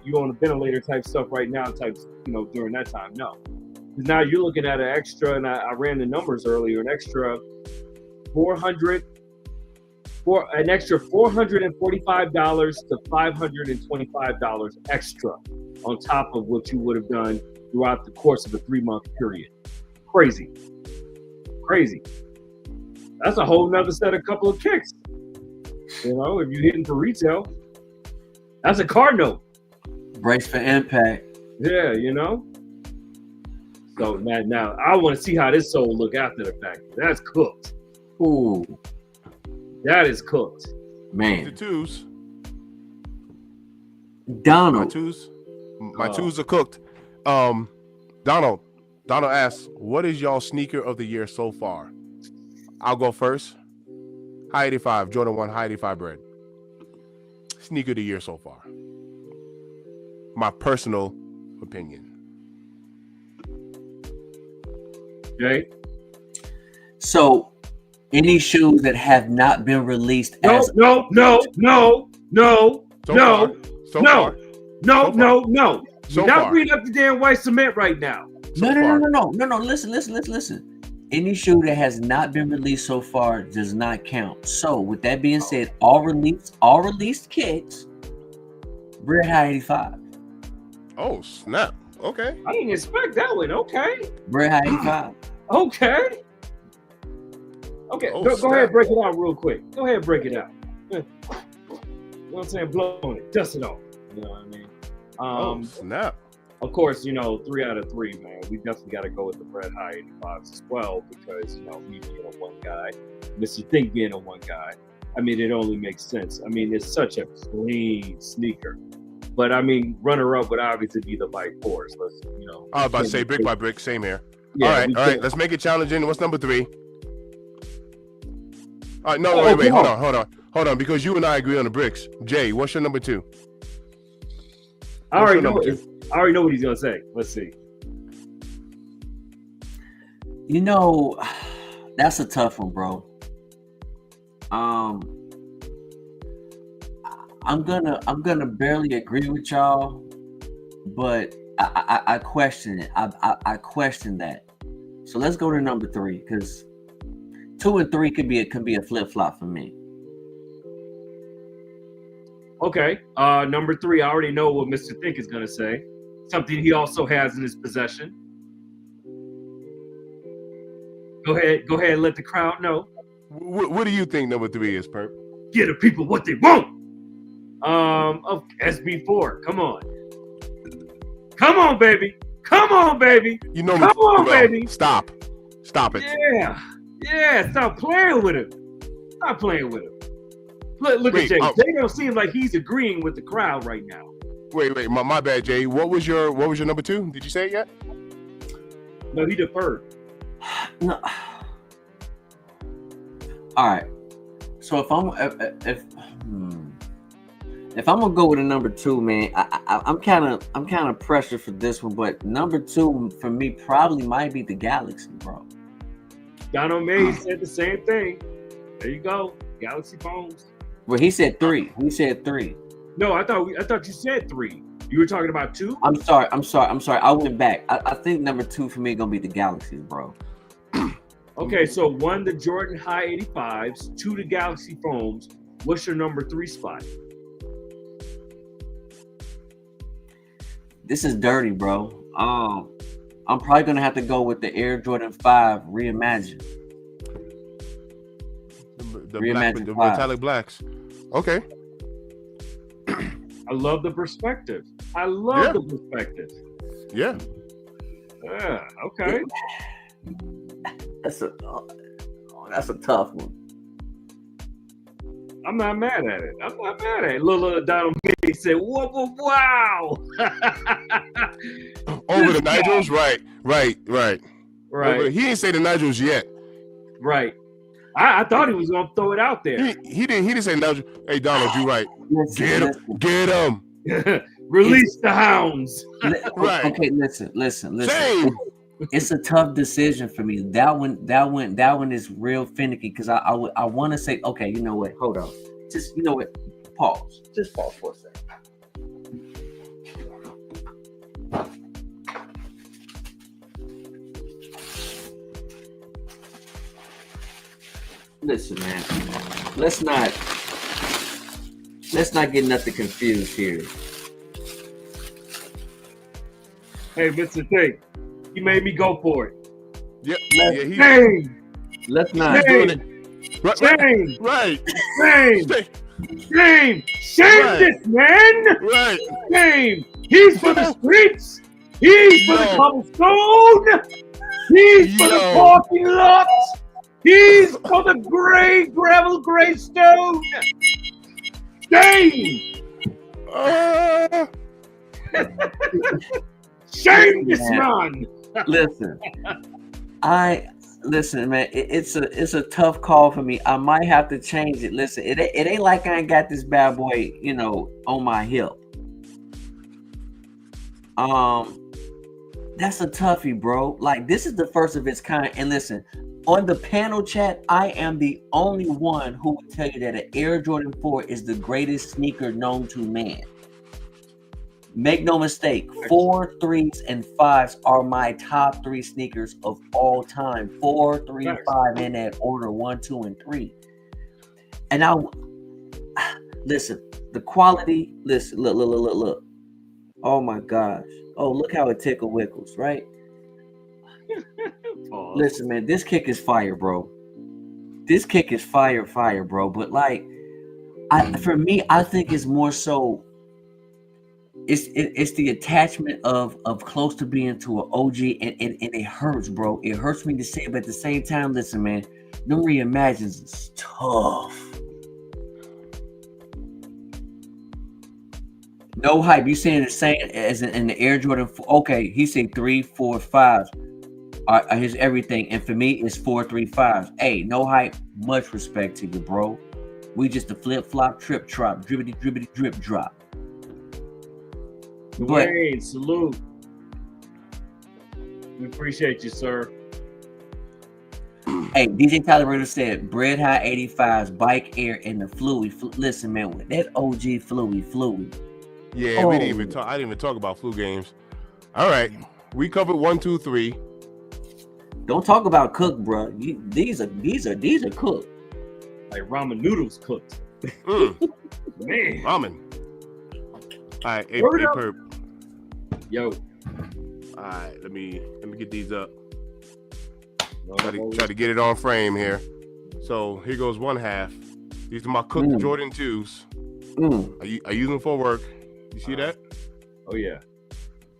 You on a ventilator type stuff right now, during that time. No. Because now you're looking at an extra, and I ran the numbers earlier, an extra $445 to $525 extra on top of what you would have done throughout the course of a 3-month period. Crazy. That's a whole nother set of couple of kicks. You know, if you're hitting for retail, that's a car note. Brace for impact. Yeah, you know. So now I want to see how this soul look after the fact. That's cooked. Ooh. That is cooked. Man. The twos. Donald. My twos are cooked. Donald asks, what is y'all sneaker of the year so far? I'll go first. High 85, Jordan 1 High 85 bread. Sneaker of the year so far. My personal opinion. Okay. So, any shoes that have not been released No. So You're not reading up the damn white cement right now. No. Listen. Any shoe that has not been released so far does not count. So, with that being said, all released kicks, Bread High 85. Oh, snap. Okay. I didn't expect that one. Okay. Bread High 85. Okay. Oh, go ahead and break it out real quick. Go ahead and break it out. You know what I'm saying? Blow on it. Dust it off. You know what I mean? Snap. Of course, 3 out of 3, man. We definitely got to go with the Bread High 85s as well because, me being a one guy, Mr. Think being a one guy, I mean, it only makes sense. I mean, it's such a clean sneaker. But, I mean, runner-up would obviously be the Bike Force. I was about to say brick by brick, same here. Yeah, all right. Let's make it challenging. What's number 3? All right, wait. Hold on, because you and I agree on the bricks. Jay, what's your number 2? I already know what he's gonna say. Let's see. That's a tough one, bro. I'm gonna barely agree with y'all, but I question it. I question that. So let's go to number 3 because 2 and 3 could be a flip flop for me. Okay. Number 3, I already know what Mr. Think is gonna say. Something he also has in his possession. Go ahead and let the crowd know. What do you think number 3 is, Perp? Give the people what they want. Of SB4. Come on, baby. You know me. Come on, baby. Stop it. Yeah. Stop playing with him. Look at Jay. Jay don't seem like he's agreeing with the crowd right now. Wait, my bad, Jay. What was your number 2? Did you say it yet? No, he deferred. No. If I'm gonna go with a number 2, man, I'm kind of pressured for this one, but number 2 for me probably might be the Galaxy, bro. Donald May said the same thing. There you go, Galaxy phones. Well, he said 3. He said 3. No, I thought you said 3. You were talking about 2. I'm sorry. I went back. I think number 2 for me gonna be the Galaxies, bro. Okay, so 1 the Jordan High 85s, 2 the Galaxy phones. What's your number 3 spot? This is dirty, bro. I'm probably gonna have to go with the Air Jordan 5 reimagined. The metallic blacks. Okay. I love the perspective. The perspective. Yeah. Yeah. Okay. That's a tough one. I'm not mad at it. Little Donald May said, wow. Over the Nigels? Right. Right. He didn't say the Nigels yet. Right. I thought he was gonna throw it out there. He didn't say Nigel. Hey Donald, you right. Get him. Release the hounds. Right. Okay, listen. Same. It's a tough decision for me. That one is real finicky because I want to say, okay, you know what? Hold on. Just, you know what? Pause. Just pause for a second. Listen, man. Let's not get nothing confused here. Hey, Mr. Thing, you made me go for it. Yep. Let's not. Doing it. Right. Shame this man. Right. Shame. He's for the streets. He's for the cobblestone. He's for the parking lot. He's for the gravel stone. Shame. Shame this man. Listen, man. It's a tough call for me. I might have to change it. Listen, it ain't like I ain't got this bad boy, on my hip. That's a toughie, bro. Like, this is the first of its kind. And listen, on the panel chat, I am the only one who will tell you that an Air Jordan 4 is the greatest sneaker known to man. Make no mistake, 4, 3s, and 5s are my top 3 sneakers of all time. 4, 3, 5 in that order, 1, 2, and 3. And listen, the quality, look. Oh my gosh. Oh, look how it tickle wiggles, right? Listen, man, this kick is fire, bro. This kick is fire, bro. But like, for me, I think it's more so. It's the attachment of close to being to an OG, and it hurts, bro. It hurts me to say it, but at the same time, listen, man, them reimagines is tough. No hype. You saying the same as in the Air Jordan 4? Okay, he said 3, 4, 5s are his everything, and for me, it's 4, 3, 5s. Hey, no hype. Much respect to you, bro. We just a flip flop, trip trop, dribbity drip drop. Dwayne, salute. We appreciate you, sir. Hey, DJ Tyler Ritter said, Bread High 85s, Bike Air, and the Fluey. Listen, man, with that OG Fluey. Yeah, we didn't even talk. I didn't even talk about flu games. All right, we covered 1, 2, 3. Don't talk about cook, bro. These are cooked. Like ramen noodles cooked. Man, ramen. All right, hey Perp. Yo. All right, let me get these up. Try to get it on frame here. So here goes one half. These are my cooked Jordan 2s. I use them for work. You see that? Oh yeah.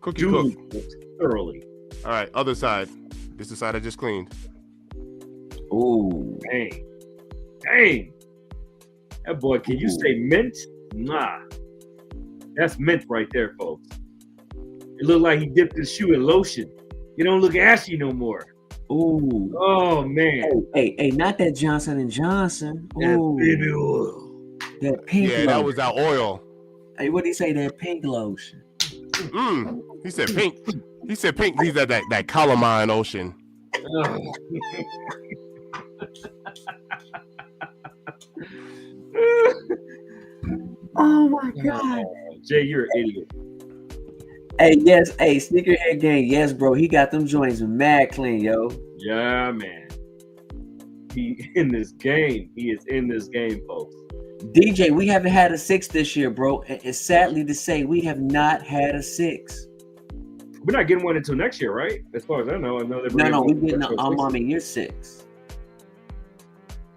Cook thoroughly. All right, other side. This is the side I just cleaned. Ooh. Dang. That boy, can you say mint? Nah. That's mint right there, folks. It looked like he dipped his shoe in lotion. It don't look ashy no more. Ooh. Oh man. Hey, not that Johnson & Johnson. That baby oil. That pink. Yeah, that was that oil. Hey, what did he say? That pink lotion. He said pink. He said pink. He's at that calamine ocean. Oh my God. Jay, you're an idiot. Hey, yes, hey, Sneakerhead Gang, yes, bro. He got them joints mad clean, yo. Yeah, man. He in this game. He is in this game, folks. DJ, we haven't had a 6 this year, bro. And sadly to say, we have not had a 6. We're not getting one until next year, right? As far as I know, they're No, we're getting an Mommy Year 6.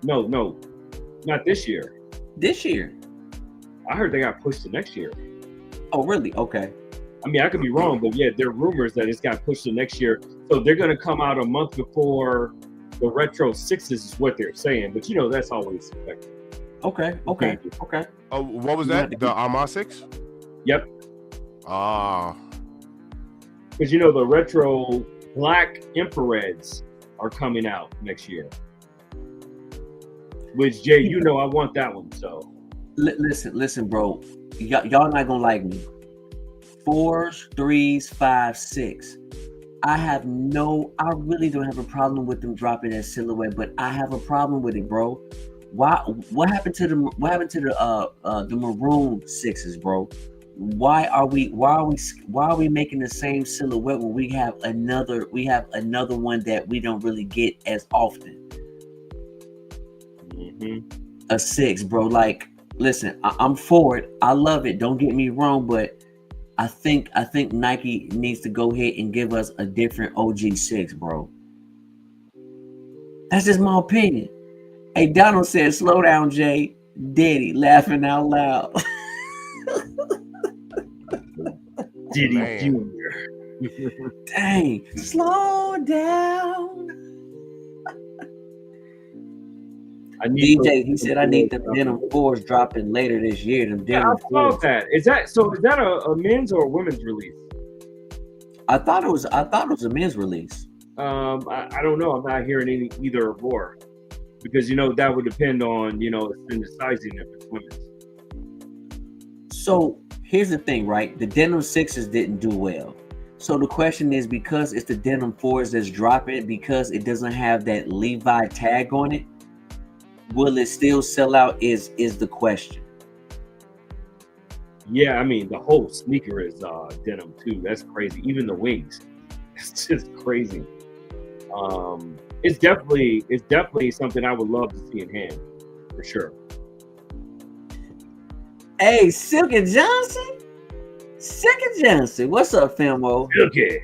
No, not this year. This year. I heard they got pushed to next year. Oh, really? Okay. I mean, I could be wrong, but yeah, there are rumors that it's got pushed to next year. So they're going to come out a month before the Retro 6s is what they're saying. But, that's always expected. Okay. Oh, what was that? The Arma 6? Yep. Ah. Because, the Retro Black Infrareds are coming out next year. Which, Jay, I want that one, so. Listen, bro. Y'all not going to like me. 4s, 3s, 5s, 6. I really don't have a problem with them dropping that silhouette, but I have a problem with it, bro. What happened to the maroon 6s, bro? Why are we making the same silhouette when we have another one that we don't really get as often? A 6, bro. Like, listen, I'm for it. I love it. Don't get me wrong, but I think Nike needs to go ahead and give us a different OG 6, bro. That's just my opinion. Hey, Donald said, "Slow down, Jay." Diddy laughing out loud. Diddy Jr. Dang, slow down. DJ, he said, "I need the denim 4s dropping later this year." Them denim 4s. I saw that. Is that a men's or a women's release? I thought it was a men's release. I don't know. I'm not hearing either or, because that would depend on the sizing if it's women's. So here's the thing, right? The denim 6s didn't do well. So the question is, because it's the denim 4s that's dropping, because it doesn't have that Levi tag on it, will it still sell out is the question. Yeah, I mean, the whole sneaker is denim too. That's crazy. Even the wings. It's just crazy. It's definitely something I would love to see in hand, for sure. Hey, Silky Johnson? What's up, Famo? Silky.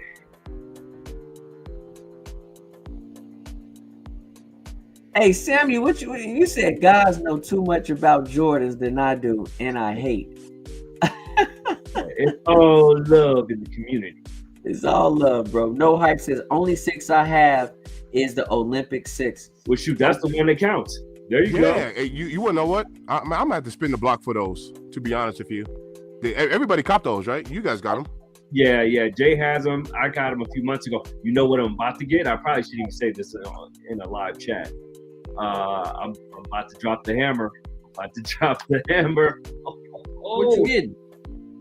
Hey, Samuel, what you said? Guys know too much about Jordans than I do, and I hate. It's all love in the community. It's all love, bro. No Hype says, "Only 6 I have is the Olympic 6." Well, shoot, that's the one that counts. There you go. Yeah, you want to know what? I'm gonna have to spin the block for those. To be honest with you, everybody copped those, right? You guys got them. Yeah. Jay has them. I got them a few months ago. You know what I'm about to get? I probably shouldn't even say this in a live chat. I'm about to drop the hammer. What you getting?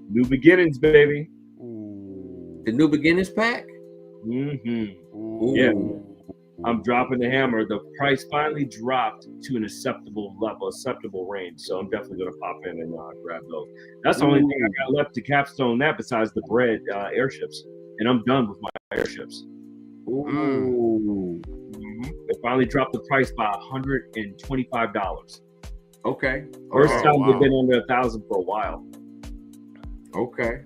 New Beginnings, baby. The New Beginnings pack? Mm-hmm. Yeah. I'm dropping the hammer. The price finally dropped to an acceptable range. So I'm definitely going to pop in and grab those. That's the only thing I got left to capstone that, besides the bread airships. And I'm done with my airships. Ooh. Mm-hmm. They finally dropped the price by $125. Okay. First time they've been under $1,000 for a while. Okay.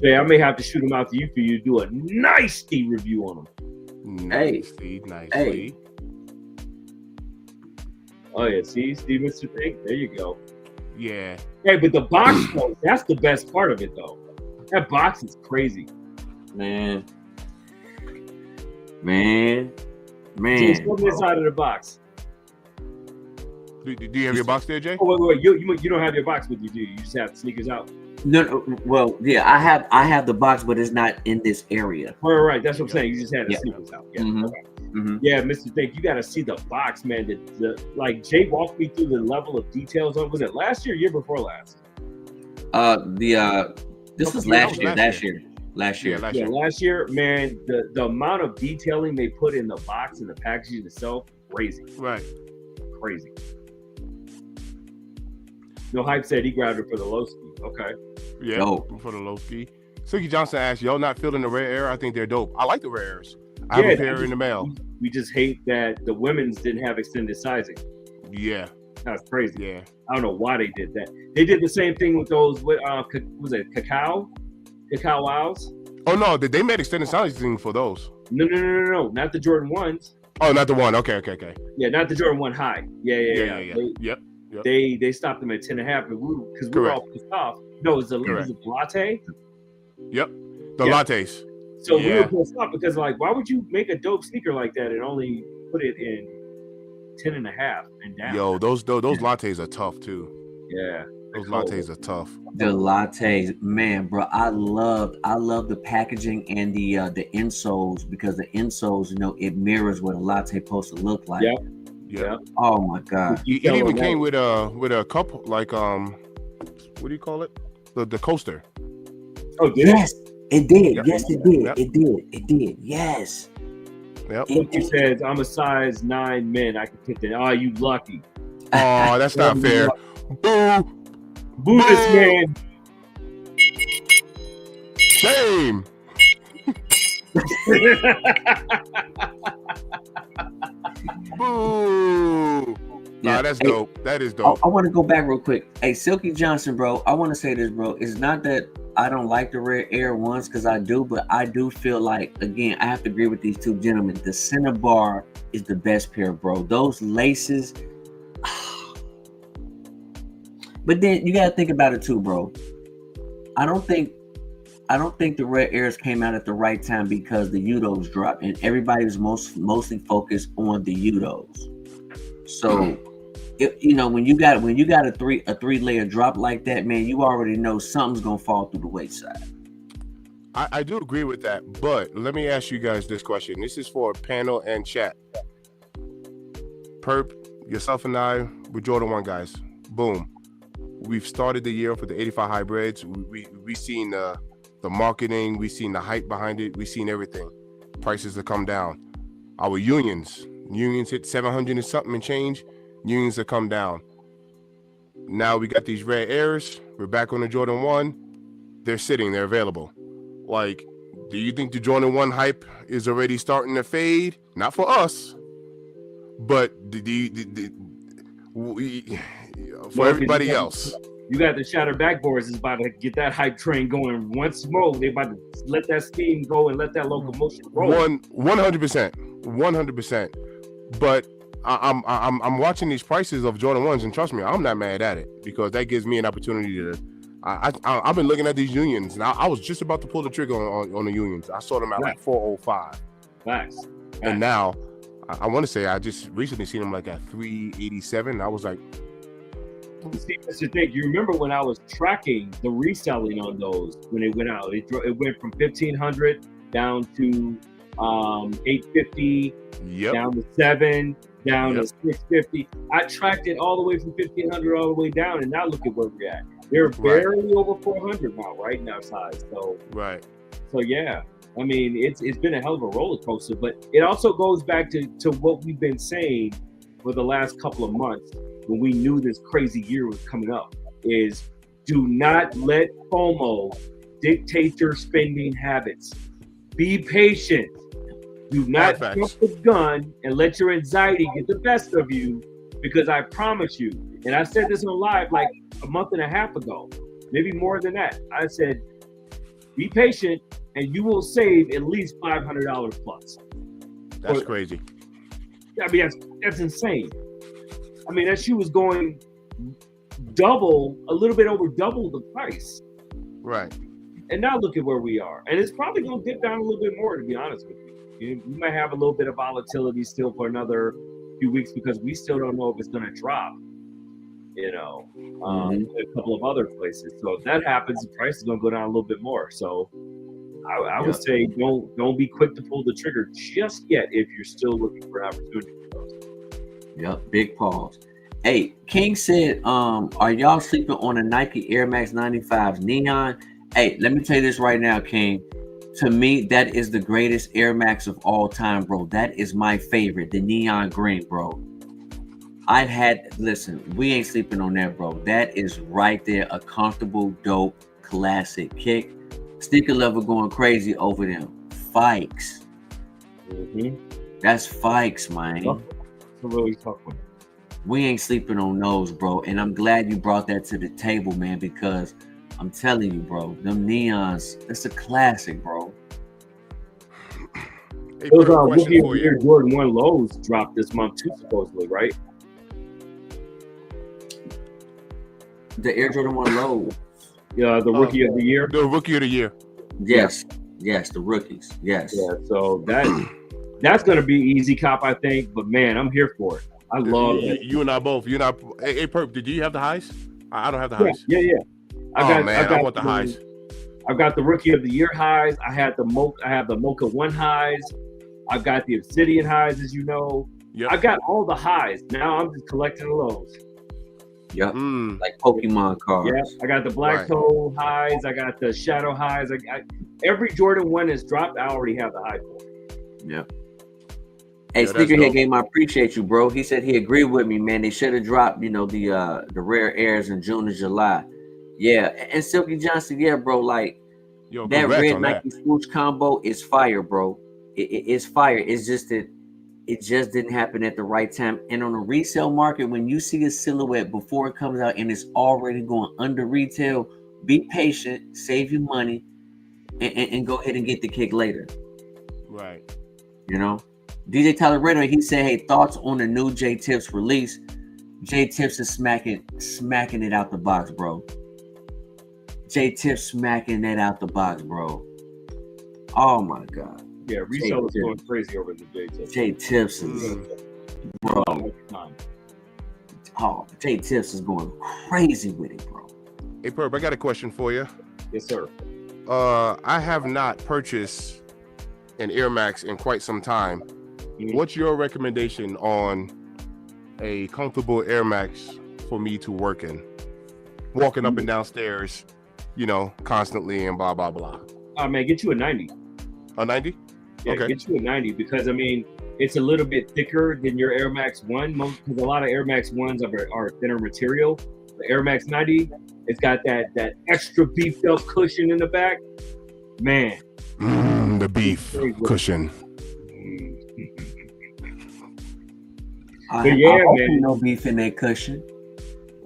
Yeah, I may have to shoot them out to you for you to do a nice review on them. Nicely. Hey. Oh yeah, see, Steve, Mr. Thing. There you go. Yeah. Hey, but the box though, that's the best part of it though. That box is crazy. Man. Just what's inside of the box? Do you have your box there, Jay? Oh, wait. You don't have your box with you, do you? You just have sneakers out. No. Well, yeah, I have the box, but it's not in this area. Right. That's what I'm saying. You just had the sneakers out. Yeah. Mm-hmm. Okay. Mm-hmm. Yeah, Mr. Think, you got to see the box, man. Like Jay walked me through the level of details on. Was it last year or year before last? This was Yeah, that last was year. last year. Yeah, last year, man, the amount of detailing they put in the box and the packaging itself, crazy. Right. Crazy. No Hype said he grabbed it for the low ski. Okay. Yeah, Dope. for the low ski. Silky Johnson asked, "Y'all not feeling the rare air? I think they're dope. I like the rare airs. I have a pair in the mail. We just hate that the women's didn't have extended sizing. Yeah, That's crazy. yeah. I don't know why they did that. They did the same thing with those. Was it Cacao Wows? Oh no, they made extended sizing for those. No, not the Jordan 1s. Oh, not the one. Okay. Yeah, not the Jordan 1 high. Yeah. Yep. They stopped them at 10.5 because we were all pissed off. No, it was the latte. Yep. The lattes. So we were pissed off because why would you make a dope sneaker like that and only put it in 10.5 and down? Yo, those lattes are tough too. Yeah. Those lattes are tough. The lattes, man, bro. I love the packaging and the insoles, because the insoles, it mirrors what a latte supposed to look like. Yeah. Oh my god. It even came with a cup, like what do you call it? The coaster. Oh, did yes, it did. Yep. Yes, it did. Yep. It did. Yes. Yep. He says, "I'm a size 9 man. I can fit that." Oh, you lucky. Oh, that's not fair. Boo. Boo this man. Shame. Boo. Nah, that's dope. That is dope. I want to go back real quick. Hey, Silky Johnson, bro. I want to say this, bro. It's not that I don't like the Rare Air ones, because I do, but I do feel like, again, I have to agree with these two gentlemen. The Cinnabar is the best pair, bro. Those laces. But then you gotta think about it too, bro. I don't think the Rare Airs came out at the right time, because the Udos dropped and everybody was mostly focused on the Udos. So, when you got a three layer drop like that, man, you already know something's gonna fall through the wayside. I do agree with that, but let me ask you guys this question. This is for panel and chat. Perp, yourself and I, we're Jordan 1 guys. Boom. We've started the year for the 85 hybrids. We seen the marketing, we seen the hype behind it, we seen everything. Prices have come down. Our unions hit 700 and something and change. Unions have come down. Now we got these Rare Airs. We're back on the Jordan 1. They're sitting, they're available. Like, do you think the Jordan 1 hype is already starting to fade? Not for us, but for everybody else. You got the Shatter Backboards is about to get that hype train going once more. They about to let that steam go and let that locomotion roll. 100%. But I'm watching these prices of Jordan 1s, and trust me, I'm not mad at it, because that gives me an opportunity to. I've been looking at these unions, and I was just about to pull the trigger on the unions. I saw them at like 405. Facts. And now I want to say I just recently seen them like at 387. I was like, see, Mr. Dick, you remember when I was tracking the reselling on those when they went out? It went from 1,500 down to 850, down to 7, down to 650. I tracked it all the way from 1,500 all the way down, and now look at where we're at. They're barely over 400 now, right in our size. So yeah. I mean, it's been a hell of a roller coaster, but it also goes back to what we've been saying for the last couple of months when we knew this crazy year was coming up, is do not let FOMO dictate your spending habits. Be patient. Do not jump the gun and let your anxiety get the best of you, because I promise you, and I said this on live like a month and a half ago, maybe more than that. I said, be patient and you will save at least $500 plus. That's crazy. I mean, that's insane. I mean, that shoe was going double, a little bit over double the price. Right. And now look at where we are. And it's probably going to dip down a little bit more, to be honest with you. You might have a little bit of volatility still for another few weeks, because we still don't know if it's going to drop, a couple of other places. So if that happens, the price is going to go down a little bit more. So I would say don't be quick to pull the trigger just yet if you're still looking for an opportunity. Yep, big pause. Hey, King said, are y'all sleeping on a Nike Air Max 95 Neon? Hey, let me tell you this right now, King. To me, that is the greatest Air Max of all time, bro. That is my favorite, the neon green, bro. Listen, we ain't sleeping on that, bro. That is right there, a comfortable, dope, classic kick. Sneaker level going crazy over them. Fikes. That's Fikes, man. What are we talking about? We ain't sleeping on those, bro. And I'm glad you brought that to the table, man, because I'm telling you, bro, them neons, that's a classic, bro. Hey, Those Perp, question Rookie of for the Year you. Jordan 1 lows dropped this month too, supposedly, right? The Air Jordan 1 low. Yeah, the Rookie of the Year. The rookie of the year. Yes. Yes, the rookies. Yes. Yeah, so that's gonna be easy cop, I think. But man, I'm here for it. I love it. You and I both. You and I. Hey, Perp, did you have the highs? I don't have the highs. Yeah. I want the highs. I've got the Rookie of the Year highs. I have the Mocha 1 highs. I've got the Obsidian highs, as you know. Yep. I got all the highs. Now I'm just collecting the lows. Yep. Like Pokemon cards. Yeah, I got the Black Toe highs. I got the Shadow highs. Every Jordan 1 that's dropped, I already have the high for. Yeah. Hey, Sneakerhead Game, I appreciate you, bro. He said he agreed with me, man. They should have dropped, the rare airs in June and July. Yeah, and Silky Johnson, yeah, bro. Like that red Nike swoosh combo is fire, bro. It's fire. It's just that it just didn't happen at the right time. And on the resale market, when you see a silhouette before it comes out and it's already going under retail, be patient, save your money, and go ahead and get the kick later. Right. DJ Tyler Redder, he said, hey, thoughts on the new J Tips release? J Tips is smacking it out the box, bro. J Tips smacking that out the box, bro. Oh my God. Yeah, resale is going crazy over the J Tips. J Tips is, bro. Oh, J Tips is going crazy with it, bro. Hey, Perp, I got a question for you. Yes, sir. I have not purchased an Air Max in quite some time. What's your recommendation on a comfortable Air Max for me to work in? Walking up and down stairs, constantly and blah, blah, blah. Man, get you a 90. A 90? Yeah, okay. Get you a 90 because, it's a little bit thicker than your Air Max 1 because a lot of Air Max 1s are thinner material. The Air Max 90, it's got that extra beefed up cushion in the back. Man. The beef cushion. But yeah, man. No beef in that cushion.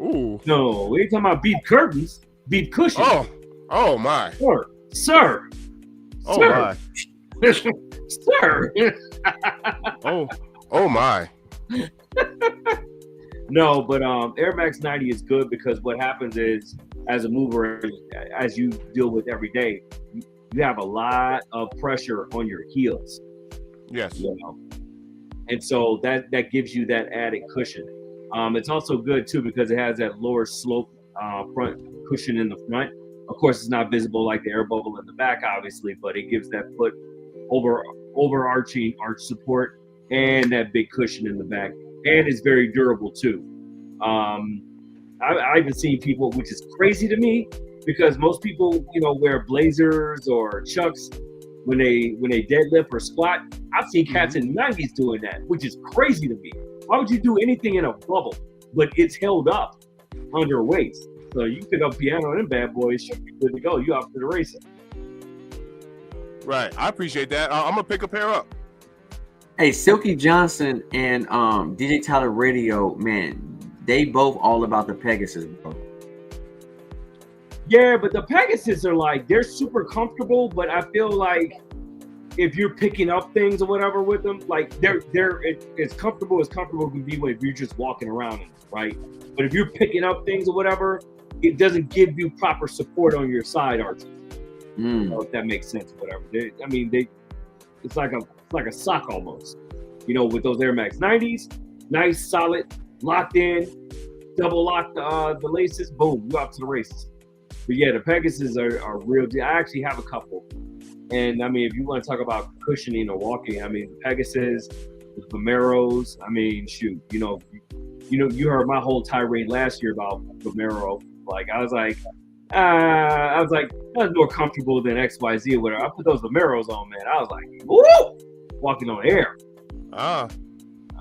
Ooh. No, we ain't talking about beef curtains, beef cushion. Oh my. Sir. Oh my. Sir. Oh my. No, but Air Max 90 is good because what happens is, as a mover, as you deal with every day, you have a lot of pressure on your heels. Yes. And so that gives you that added cushion. It's also good too because it has that lower slope front cushion in the front. Of course, it's not visible like the air bubble in the back, obviously, but it gives that foot overarching arch support and that big cushion in the back. And it's very durable too. I've even seen people, which is crazy to me, because most people, wear blazers or Chucks when they deadlift or squat. I've seen cats in 90s doing that, which is crazy to me. Why would you do anything in a bubble? But it's held up under waist. So you pick up piano and bad boys, should be good to go. You out for the racing. Right. I appreciate that. I'm gonna pick a pair up. Hey, Silky Johnson and DJ Tyler Radio, man, they both all about the Pegasus, bro. Yeah, but the Pegasus are they're super comfortable, but I feel like if you're picking up things or whatever with them, they're as comfortable can be if you're just walking around in them, right? But if you're picking up things or whatever, it doesn't give you proper support on your side arches. I don't know if that makes sense or whatever. It's like a sock almost, with those Air Max 90s, nice, solid, locked in, double locked the laces, boom, you out to the races. But yeah, the Pegasus are real. I actually have a couple. And if you want to talk about cushioning or walking, the Pegasus, the Vomeros, shoot, you heard my whole tirade last year about Vomero. Like I was like, that's more comfortable than XYZ or whatever. I put those Vomeros on, man. I was like, woo, walking on air. Ah,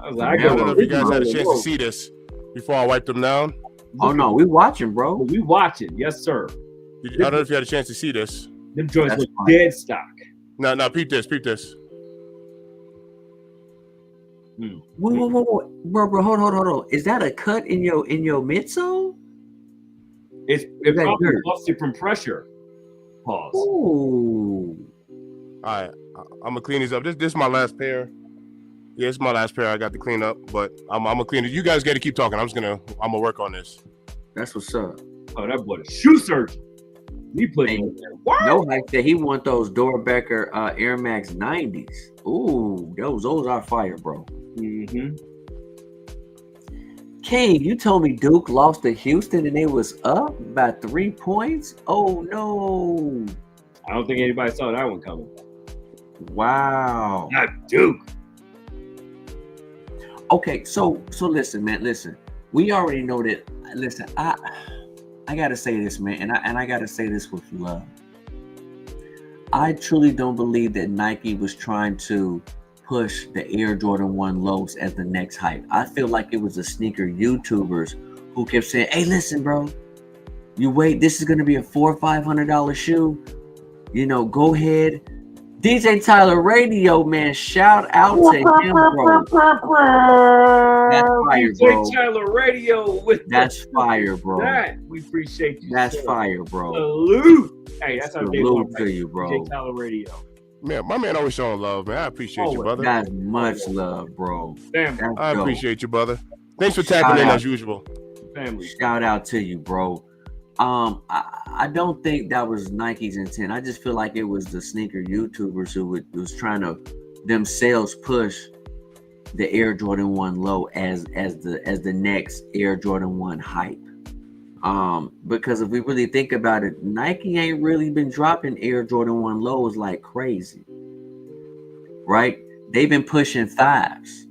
I was like, I don't know if you guys had a chance to see this before I wiped them down. Oh no, we watching, bro. We watching, yes sir. I don't know if you had a chance to see this. Them joints That's look fine. dead stock. No, peep this. Whoa, bro, hold on. Is that a cut in your midsole? It that probably dirt? lost it from pressure. Pause. Ooh. All right, I'm gonna clean these up. This is my last pair. Yeah, it's my last pair I got to clean up, but I'm gonna clean it. You guys got to keep talking. I'm gonna work on this. That's what's up. Oh, that boy, a shoe surgeon. He put it in there. What? No, like that. He want those Dorbecker Air Max 90s. Ooh, those are fire, bro. Mm-hmm. King, you told me Duke lost to Houston and they was up by 3 points. Oh no! I don't think anybody saw that one coming. Wow. Not Duke. Okay, so listen, man. Listen, we already know that. Listen, I gotta say this, man, and I gotta say this with love. I truly don't believe that Nike was trying to push the Air Jordan 1 lows as the next hype. I feel like it was the sneaker YouTubers who kept saying, "Hey, listen, bro, you wait. This is gonna be a $400 or $500 shoe. You know, go ahead." DJ Tyler Radio, man, shout out to him, bro. That's fire, bro. DJ Tyler Radio with That's fire, bro. that. We appreciate you. That's sir. fire, bro. Salute. Hey, that's our day one. Salute to you, bro. DJ Tyler Radio. Man, my man always showing love, man. I appreciate you, brother. That's much love, bro. Family. That's I dope. appreciate you, brother. Thanks for tapping in Shout out. as usual. Family. Shout out to you, bro. I don't think that was Nike's intent. I just feel like it was the sneaker YouTubers who was trying to themselves push the Air Jordan 1 low as the next Air Jordan 1 hype. Because if we really think about it, Nike ain't really been dropping Air Jordan 1 lows like crazy, right? They've been pushing 5s,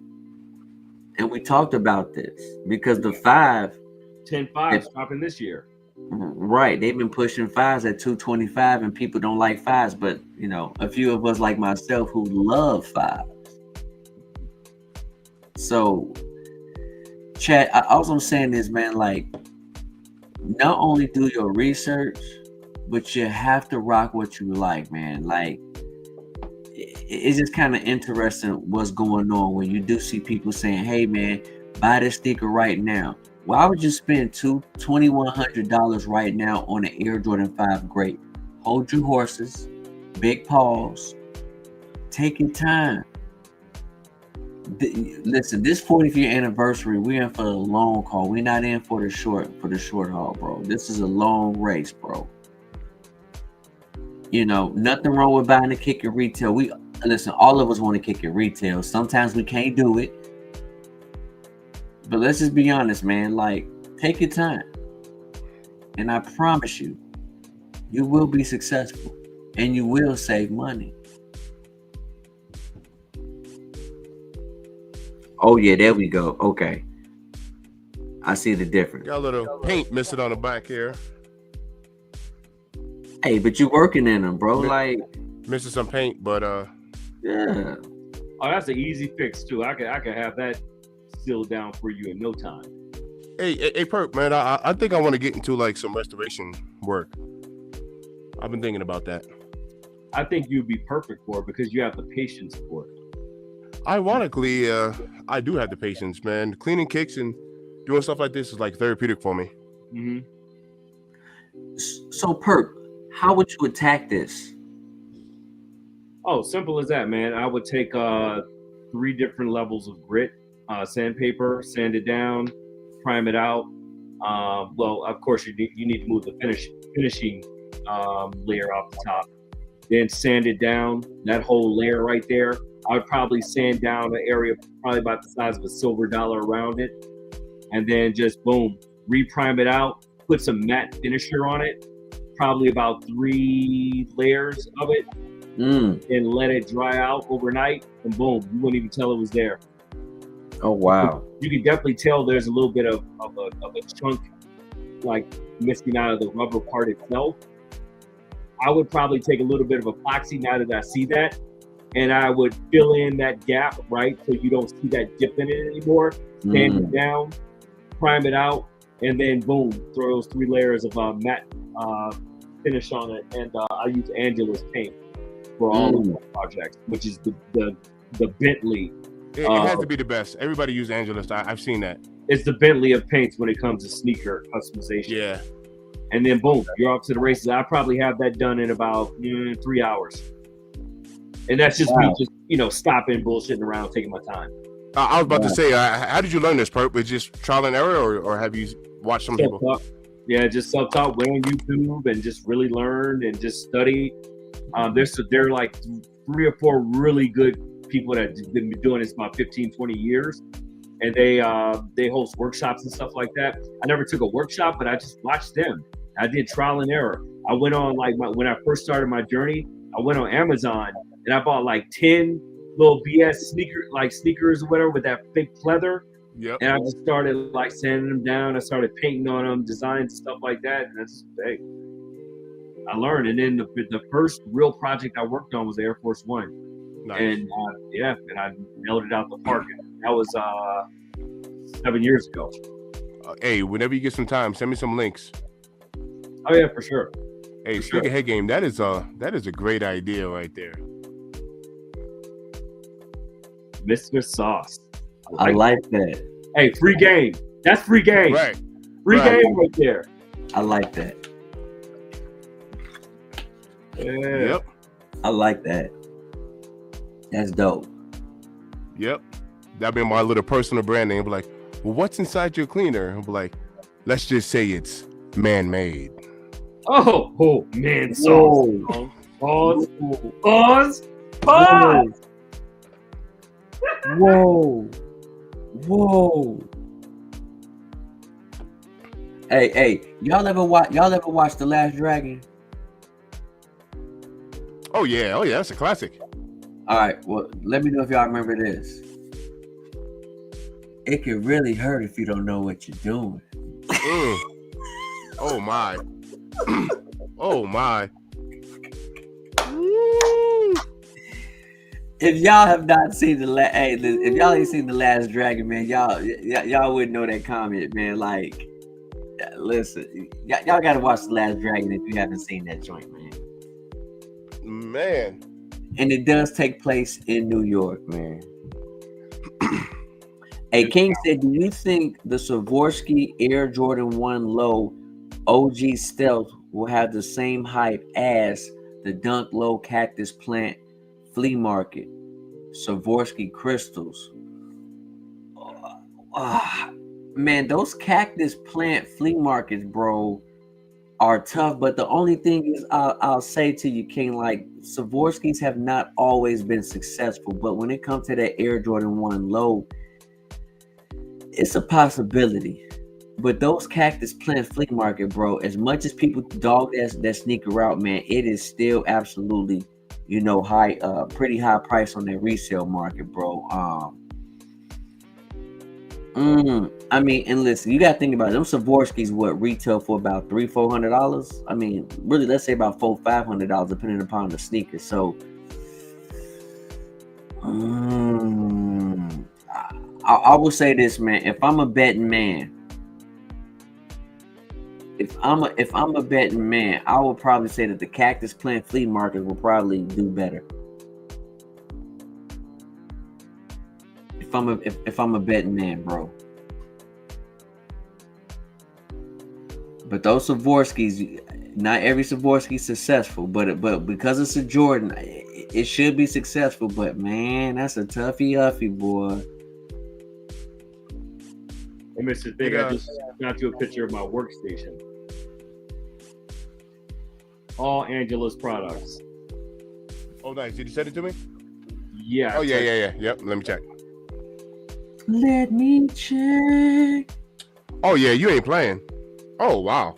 and we talked about this because the 5, 10-5 dropping this year. right? They've been pushing 5s at 225, and people don't like 5s, but you know, a few of us like myself who love 5s. So, chat. All I'm saying is, man, like, not only do your research, but you have to rock what you like, man. Like, it's just kind of interesting what's going on when you do see people saying, "Hey, man, buy this sneaker right now." Why would you spend $2,100 right now on an Air Jordan 5 Grape? Hold your horses, big pause, take your time. Listen, this 40th year anniversary, we're in for the long haul. We're not in for the short haul, bro. This is a long race, bro. You know, nothing wrong with buying a kick at retail. Listen, all of us want to kick at retail. Sometimes we can't do it. But let's just be honest, man. Like, take your time. And I promise you, you will be successful. And you will save money. Oh, yeah, there we go. Okay. I see the difference. Got a little paint missing on the back here. Hey, but you working in them, bro. Like, Missing some paint, but yeah. Oh, that's an easy fix too. I could have that sealed down for you in no time. hey, Perk, man, I think I want to get into like some restoration work. I've been thinking about that. I think you'd be perfect for it because you have the patience for it. Ironically, I do have the patience, man. Cleaning kicks and doing stuff like this is like therapeutic for me. Mm-hmm. So, Perk, how would you attack this? Oh, simple as that, man. I would take 3 different levels of grit, sandpaper, sand it down, prime it out. Well, of course, you need to move the finishing layer off the top. Then sand it down, that whole layer right there. I would probably sand down an area probably about the size of a silver dollar around it. And then just, boom, re-prime it out, put some matte finisher on it, probably about 3 layers of it, and let it dry out overnight, and boom, you wouldn't even tell it was there. Oh wow. You can definitely tell there's a little bit of a chunk like missing out of the rubber part itself. I would probably take a little bit of epoxy now that I see that, and I would fill in that gap, right, so you don't see that dip in it anymore. Sand it down, prime it out, and then boom, throw those 3 layers of matte finish on it. And I use Angelus paint for all of my projects, which is the Bentley. It has to be the best. Everybody use Angelus. I've seen that. It's the Bentley of paints when it comes to sneaker customization. Yeah. And then boom, you're off to the races. I probably have that done in about 3 hours. And that's just me just, stopping, bullshitting around, taking my time. I was about to say, how did you learn this, Perp? Was just trial and error, or have you watched some people? Yeah, just self-taught, went on YouTube and just really learned and just studied. There are like 3 or 4 really good people that have been doing this about 15, 20 years. And they host workshops and stuff like that. I never took a workshop, but I just watched them. I did trial and error. I went on when I first started my journey, I went on Amazon and I bought like 10 little BS sneakers or whatever with that fake pleather. Yep. And I just started like sanding them down. I started painting on them, designs and stuff like that. And that's I learned. And then the first real project I worked on was the Air Force One. Nice. And and I nailed it out the park. That was 7 years ago. Hey, whenever you get some time, send me some links. Oh yeah, for sure. Hey, speaking of head game, that is a great idea right there. Mr. Sauce. I like that. Hey, free game. That's free game. Right. Free game right there. I like that. Yeah. Yep. I like that. That's dope. Yep. That'd be my little personal brand name. Be like, well, what's inside your cleaner? And be like, let's just say it's man-made. Oh, man, sauce. Pause. Whoa. Hey, y'all ever watch The Last Dragon? Oh yeah, that's a classic. All right, well, let me know if y'all remember this. It can really hurt if you don't know what you're doing. Oh my. Oh my. If y'all have not seen if y'all ain't seen The Last Dragon, man, y'all wouldn't know that comment, man. Like, listen, y'all gotta watch The Last Dragon if you haven't seen that joint, man. And it does take place in New York, man. Hey, King said, do you think the Swarovski Air Jordan 1 Low OG Stealth will have the same hype as the Dunk Low Cactus Plant Flea Market Swarovski crystals? Man, those Cactus Plant Flea Markets, bro, are tough. But the only thing is, I'll say to you, King, like, Swarovskis have not always been successful. But when it comes to that Air Jordan 1 Low, it's a possibility. But those Cactus Plant Flea Market, bro, as much as people dog that sneaker out, man, it is still absolutely, high, pretty high price on that resale market, bro. I mean, and listen, you gotta think about it. Them Swarovskis retail for about $300-$400. I mean, really, let's say about $400-$500, depending upon the sneaker. So, I will say this, man. If I'm a betting man, I will probably say that the Cactus Plant Flea Market will probably do better. If I'm a betting man, bro. But those Swarovskis, not every Swarovski is successful, but because it's a Jordan, it should be successful. But man, that's a toughie boy. Hey, Mr. Big, I just got you a picture of my workstation. All Angelus products. Oh, nice. Did you send it to me? Yeah. Oh, yeah. Yep. Let me check. Let me check. Oh, yeah. You ain't playing. Oh, wow.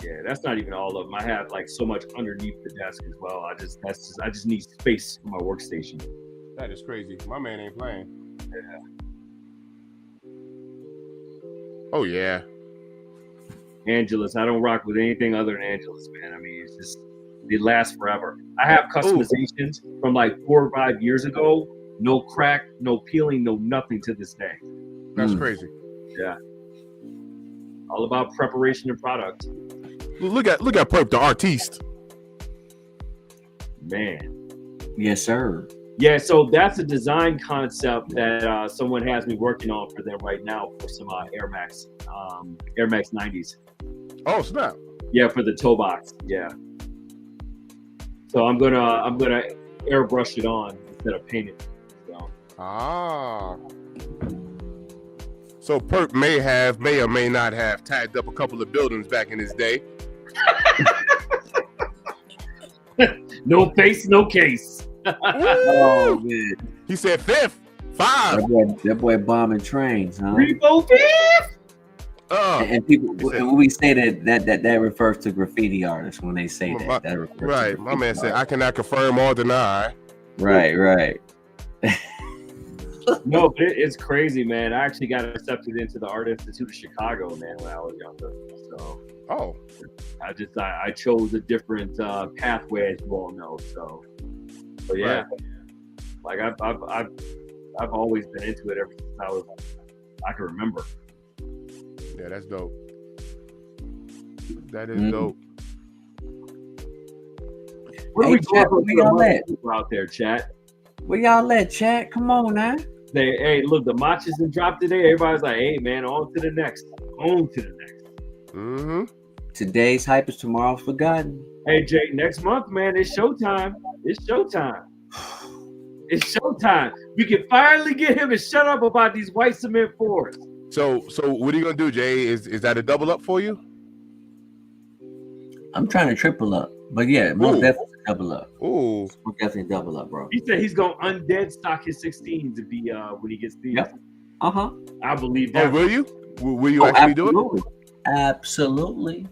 Yeah, that's not even all of them. I have like so much underneath the desk as well. I just need space for my workstation. That is crazy. My man ain't playing. Oh yeah. Angelus. I don't rock with anything other than Angelus, man. I mean, it's just they last forever. I have customizations from like 4 or 5 years ago. No crack, no peeling, no nothing to this day. That's crazy. Yeah. All about preparation and product. Look at Perp, the artiste. Man. Yes, sir. Yeah, so that's a design concept that someone has me working on for them right now for some Air Max 90s. Oh snap! Yeah, for the toe box. Yeah. So I'm gonna airbrush it on instead of paint it. So. Ah. So Perp may or may not have tagged up a couple of buildings back in his day. No face, no case. Oh man, He said fifth, 5. that boy bombing trains, huh? Repo fifth. And people, when we say that refers to graffiti artists when they say that. That refers to right. My man artists. said, I cannot confirm or deny. Right. No, but it's crazy, man. I actually got accepted into the Art Institute of Chicago, man, when I was younger. So Oh, I chose a different pathway, as you all know. So, but yeah, like I've always been into it ever since I can remember. yeah, that's dope. That is dope. Where Hey, we chat, going where y'all at? out there, chat? Where y'all at, chat? Come on now. Hey, look, the matches done dropped today. Everybody's like, hey, man, on to the next. On to the next. Mm-hmm. Today's hype is tomorrow's forgotten. Hey, Jay, next month, man, it's showtime. It's showtime. It's showtime. We can finally get him to shut up about these white cement floors. So what are you gonna do, Jay? Is that a double up for you? I'm trying to triple up, but yeah, most Ooh. definitely double up. Ooh. Most definitely double up, bro. He said he's gonna undead stock his 16 to be when he gets these. Yep. I believe Oh, that. will you? Will you actually do it? Absolutely.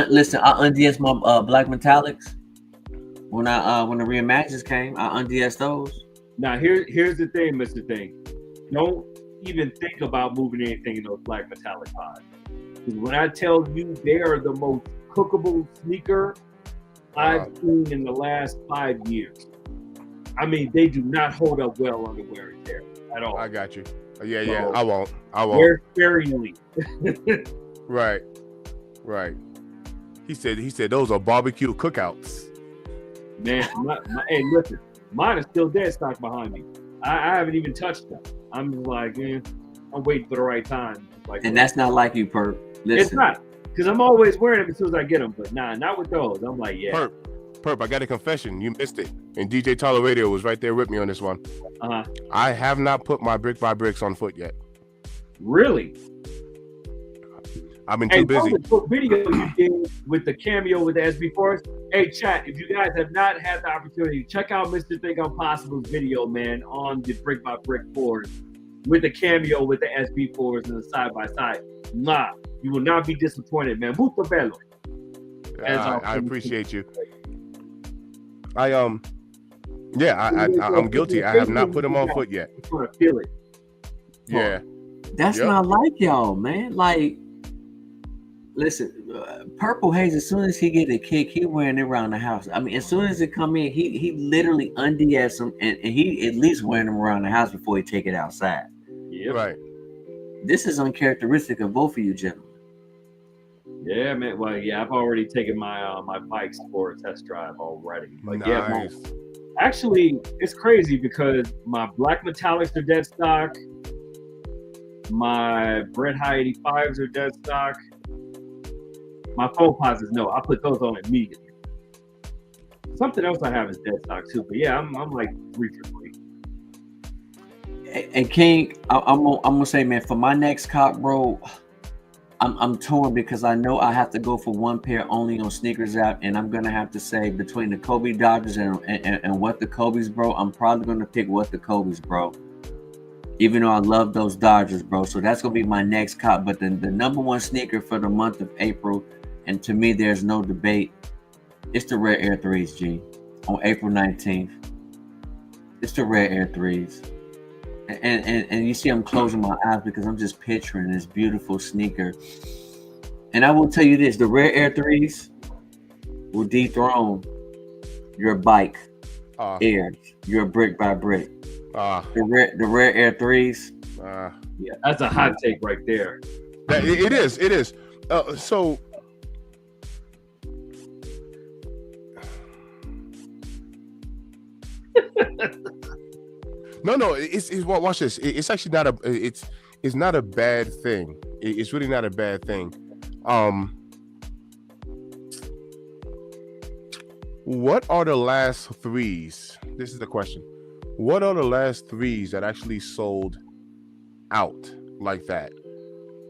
Listen, I unds my black metallics when the reimagines came. I unds those. Now here's the thing, Mr. Thing. Don't even think about moving anything in those black metallic pods. When I tell you they are the most cookable sneaker I've seen in the last 5 years. I mean, they do not hold up well under wear and tear at all. I got you. Yeah. So, I won't. Wear sparingly. Right. He said those are barbecue cookouts. Man, hey, listen, mine is still dead stock behind me. I haven't even touched them. I'm just like, I'm waiting for the right time. Like, And that's not like you, Perp. Listen. It's not, because I'm always wearing them as soon as I get them. But nah, not with those. I'm like, yeah. Perp, I got a confession. You missed it. And DJ Tyler Radio was right there with me on this one. Uh-huh. I have not put my brick by bricks on foot yet. Really? I've been too busy. What video you did with the cameo with the SB Force? Hey, chat, if you guys have not had the opportunity, check out Mr. Think Impossible's video, man, on the brick by brick board with the cameo with the SB Force and the side by side. Nah, you will not be disappointed, man. Muito bello. I appreciate you. I'm guilty. I have not put them on foot yet. You want to feel it. Yeah. That's not like y'all, man. Like, listen, Purple Haze, as soon as he get a kick, he wearing it around the house. I mean, as soon as it come in, he literally unds them, and he at least wearing them around the house before he take it outside. Yep. Right. This is uncharacteristic of both of you gentlemen. Yeah, man. Well, yeah, I've already taken my my bikes for a test drive already. Like, Nice. actually, it's crazy because my black metallics are dead stock. My Bred High 85s are dead stock. My foam posits, no, I put those on immediately. Something else I have is dead stock too, but yeah, I'm like 3 for 3. And King, I'm gonna say, man, for my next cop, bro, I'm torn because I know I have to go for one pair only on Sneakers app, and I'm gonna have to say between the Kobe Dodgers and What the Kobe's, bro, I'm probably gonna pick What the Kobe's, bro. Even though I love those Dodgers, bro. So that's gonna be my next cop. But the number one sneaker for the month of April, and to me, there's no debate. It's the Red Air 3s, G, on April 19th. It's the Rare Air 3s. And you see I'm closing my eyes because I'm just picturing this beautiful sneaker. And I will tell you this, the Rare Air 3s will dethrone your bike airs, your brick by brick. The Rare Air 3s. Yeah, that's a hot take right there. It is. So no, it's watch this. It's actually not a it's not a bad thing. It's really not a bad thing. What are the last 3s? This is the question. What are the last 3s that actually sold out like that?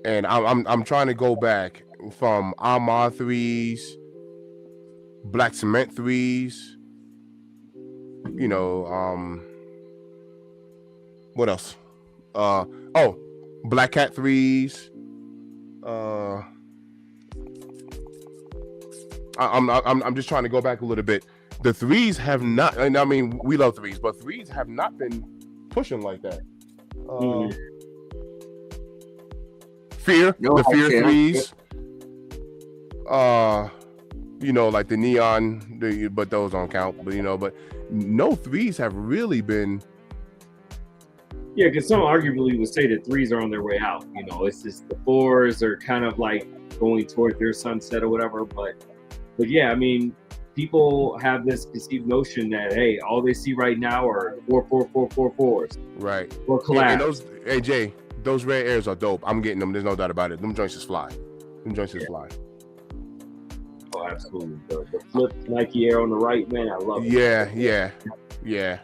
And I'm trying to go back from Ahmad 3s, Black Cement 3s, you know, what else? Black Cat 3s. I'm just trying to go back a little bit. The 3s have not, and I mean, we love 3s, but 3s have not been pushing like that. Fear, the Fear 3s. You know, like the neon, but those don't count. But you know, but no 3s have really been. Yeah, because some arguably would say that 3s are on their way out. You know, it's just the 4s are kind of like going toward their sunset or whatever. But yeah, I mean, people have this conceived notion that hey, all they see right now are 4s. Right. Or collabs. And those, hey Jay, those Rare Airs are dope. I'm getting them. There's no doubt about it. Them joints is fly. Fly. Oh, absolutely. The flip Nike Air on the right, man, I love it. Yeah.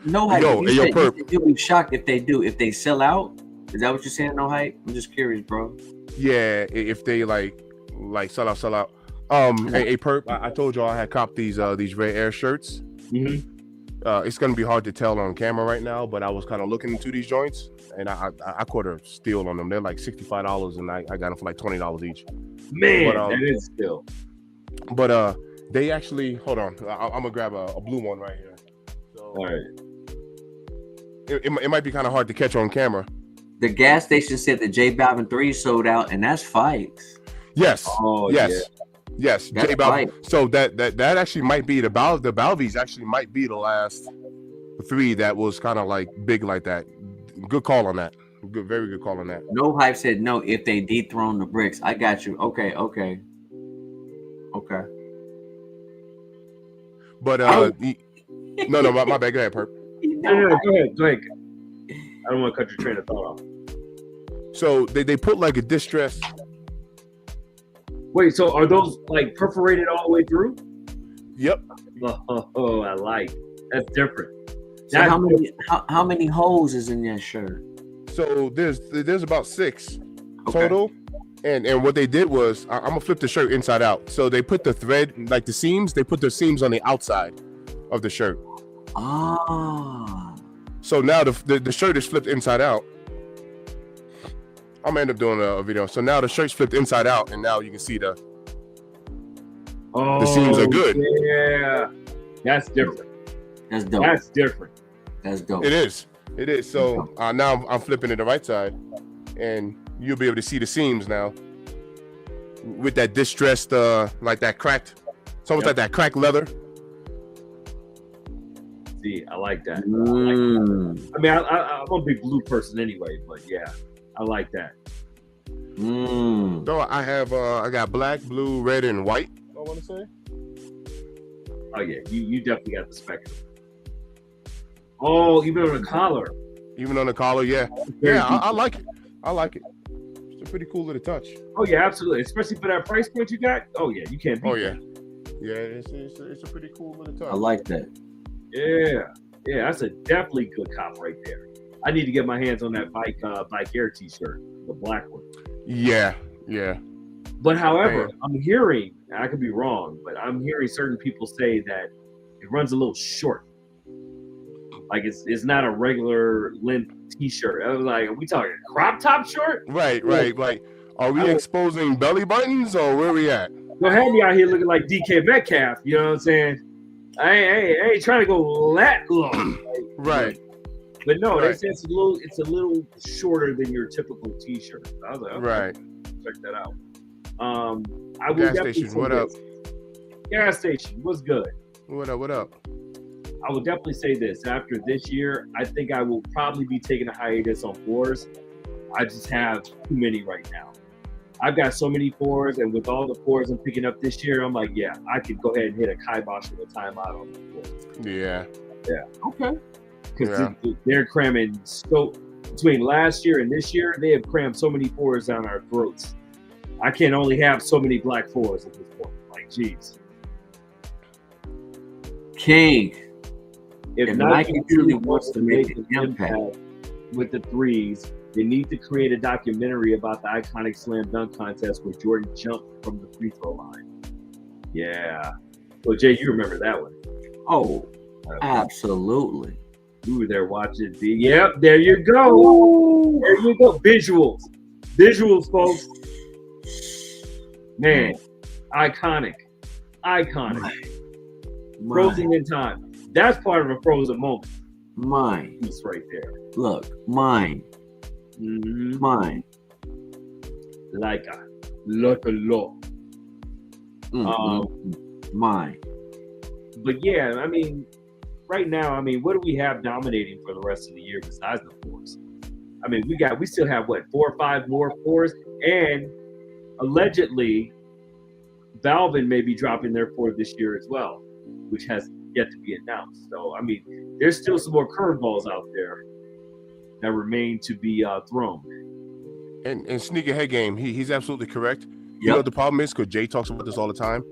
No hype. Yo, Perp. You'll be shocked if they do. If they sell out, is that what you're saying? No hype. I'm just curious, bro. Yeah, if they like sell out. Hey Perp, I told y'all I had copped these Rare Air shirts. Mm-hmm. It's gonna be hard to tell on camera right now, but I was kind of looking into these joints, and I caught a steal on them. They're like $65, and I got them for like $20 each. Man, that is still. But they actually, hold on, I'm gonna grab a blue one right here. So, all right. It might be kind of hard to catch on camera. The gas station said the J Balvin 3 sold out, and that's fights. Yes. Oh, yes. Yeah. Yes. J Balvin. So that actually might be the Balvies actually might be the last 3 that was kind of like big like that. Good call on that. Good, very good call on that. No hype said no if they dethrone the bricks. I got you. Okay. But no, my bad. Go ahead, Perp. No, go ahead. I don't want to cut your train of thought off. So they put like a distress. Wait, so are those like perforated all the way through? Yep. Oh, I like. That's different. So how many holes is in that shirt? So there's about 6 total. And what they did was, I'm gonna flip the shirt inside out. So they put the thread, like the seams, they put the seams on the outside of the shirt. Ah. So now the shirt is flipped inside out. I'm gonna end up doing a video. So now the shirt's flipped inside out, and now you can see the seams are good. Yeah, that's different. That's dope. That's different. That's dope. It is. So now I'm flipping it the right side, and you'll be able to see the seams now with that distressed, like that cracked. It's almost like that cracked leather. See, I like that. I mean, I'm a big blue person anyway, but yeah, I like that. So I got black, blue, red, and white. I want to say. Oh yeah, you definitely got the spectrum. Oh, even on the collar. Even on the collar, yeah. Yeah, I like it. It's a pretty cool little touch. Oh yeah, absolutely. Especially for that price point you got. Oh yeah, you can't beat that. Yeah, it's a pretty cool little touch. I like that. Yeah, that's a definitely good cop right there. I need to get my hands on that Bike Air T-shirt, the black one. Yeah. But however, I'm hearing, I could be wrong, but I'm hearing certain people say that it runs a little short. Like it's not a regular length T-shirt. I was like, are we talking crop top short? Right. Like, are we exposing belly buttons or where we at? Don't have me out here looking like DK Metcalf. You know what I'm saying? I ain't trying to go that long. Right. But no, they Right. said it's a little shorter than your typical T-shirt. I was like, okay, Right. check that out. I will Gas definitely station, say what up? this. Gas station, what's good? What up? What up? I will definitely say this. After this year, I think I will probably be taking a hiatus on fours. I just have too many right now. I've got so many fours, and with all the fours I'm picking up this year, I'm like, yeah, I could go ahead and hit a kibosh with a timeout on the fours. Yeah. Okay. Because Yeah. they're cramming so between last year and this year, they have crammed so many fours down our throats. I can only have so many black fours at this point. Like, geez. King. If Nike Nike truly wants to make an impact with the threes, they need to create a documentary about the iconic slam dunk contest where Jordan jumped from the free throw line. Yeah. Well, Jay, you remember that one. Oh, absolutely. You were there watching the. Yep, there you go. There you go. Visuals. Visuals, folks. Man, iconic. Iconic. Frozen in time. That's part of a frozen moment. Mine. It's right there. Look, mine. Mm-hmm. Mine. Like a law. Mine. But yeah, I mean, right now, I mean, what do we have dominating for the rest of the year besides the fours? I mean, we still have what, 4 or 5 more fours, and allegedly, Valvin may be dropping their four this year as well, which has yet to be announced. So, I mean, there's still some more curveballs out there that remain to be thrown. And sneakerhead game, he's absolutely correct. You Yep. know the problem is, because Jay talks about this all the time,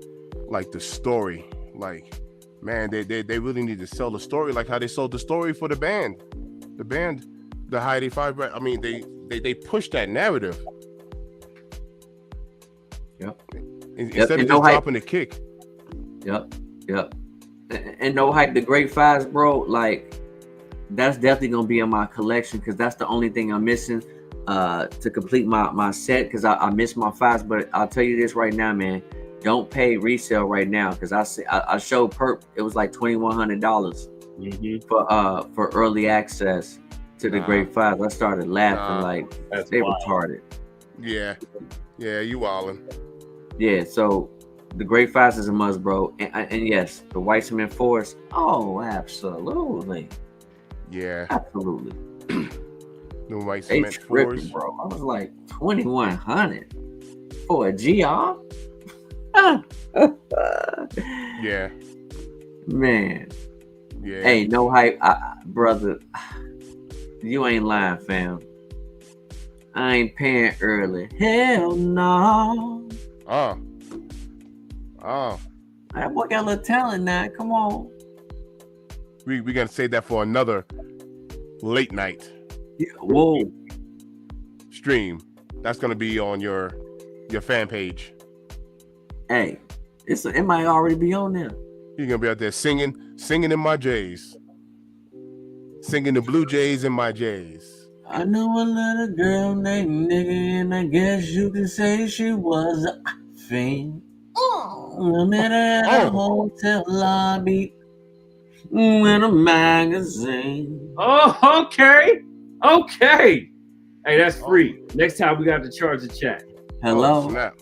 like the story. Like, man, they really need to sell the story like how they sold the story for the band. The band, the High 85, right? I mean, they push that narrative. Yep. Instead and of no just hype. dropping the kick. Yep. And no hype, the Great Fives, bro. Like, that's definitely gonna be in my collection because that's the only thing I'm missing to complete my set. Because I miss my fives, but I'll tell you this right now, man. Don't pay resale right now because I showed Perp. It was like $2,100 Mm-hmm. for early access to the Great Fives. I started laughing like That's they wild. retarded. Yeah, you wildin'. Yeah, so the Great Fives is a must, bro. And yes, the White Cement Forest. Oh, absolutely. Yeah, Absolutely. the white They cement tripping, floors. bro. I was like 2,100 for a GR. Yeah, Man. yeah. Hey, no hype, brother. You ain't lying, fam. I ain't paying early. Hell no. Oh, That boy got a little talent now. Come on. we gonna save that for another late night Yeah, whoa. stream. That's gonna be on your fan page. Hey, it might already be on there. You're gonna be out there singing in my J's, singing the Blue Jays in my J's. I knew a little girl named Nikki, and I guess you could say she was a fiend. I met her at a hotel lobby with a magazine. Oh, okay. Hey, that's free. Next time we got to charge the chat. Hello, Oh, snap.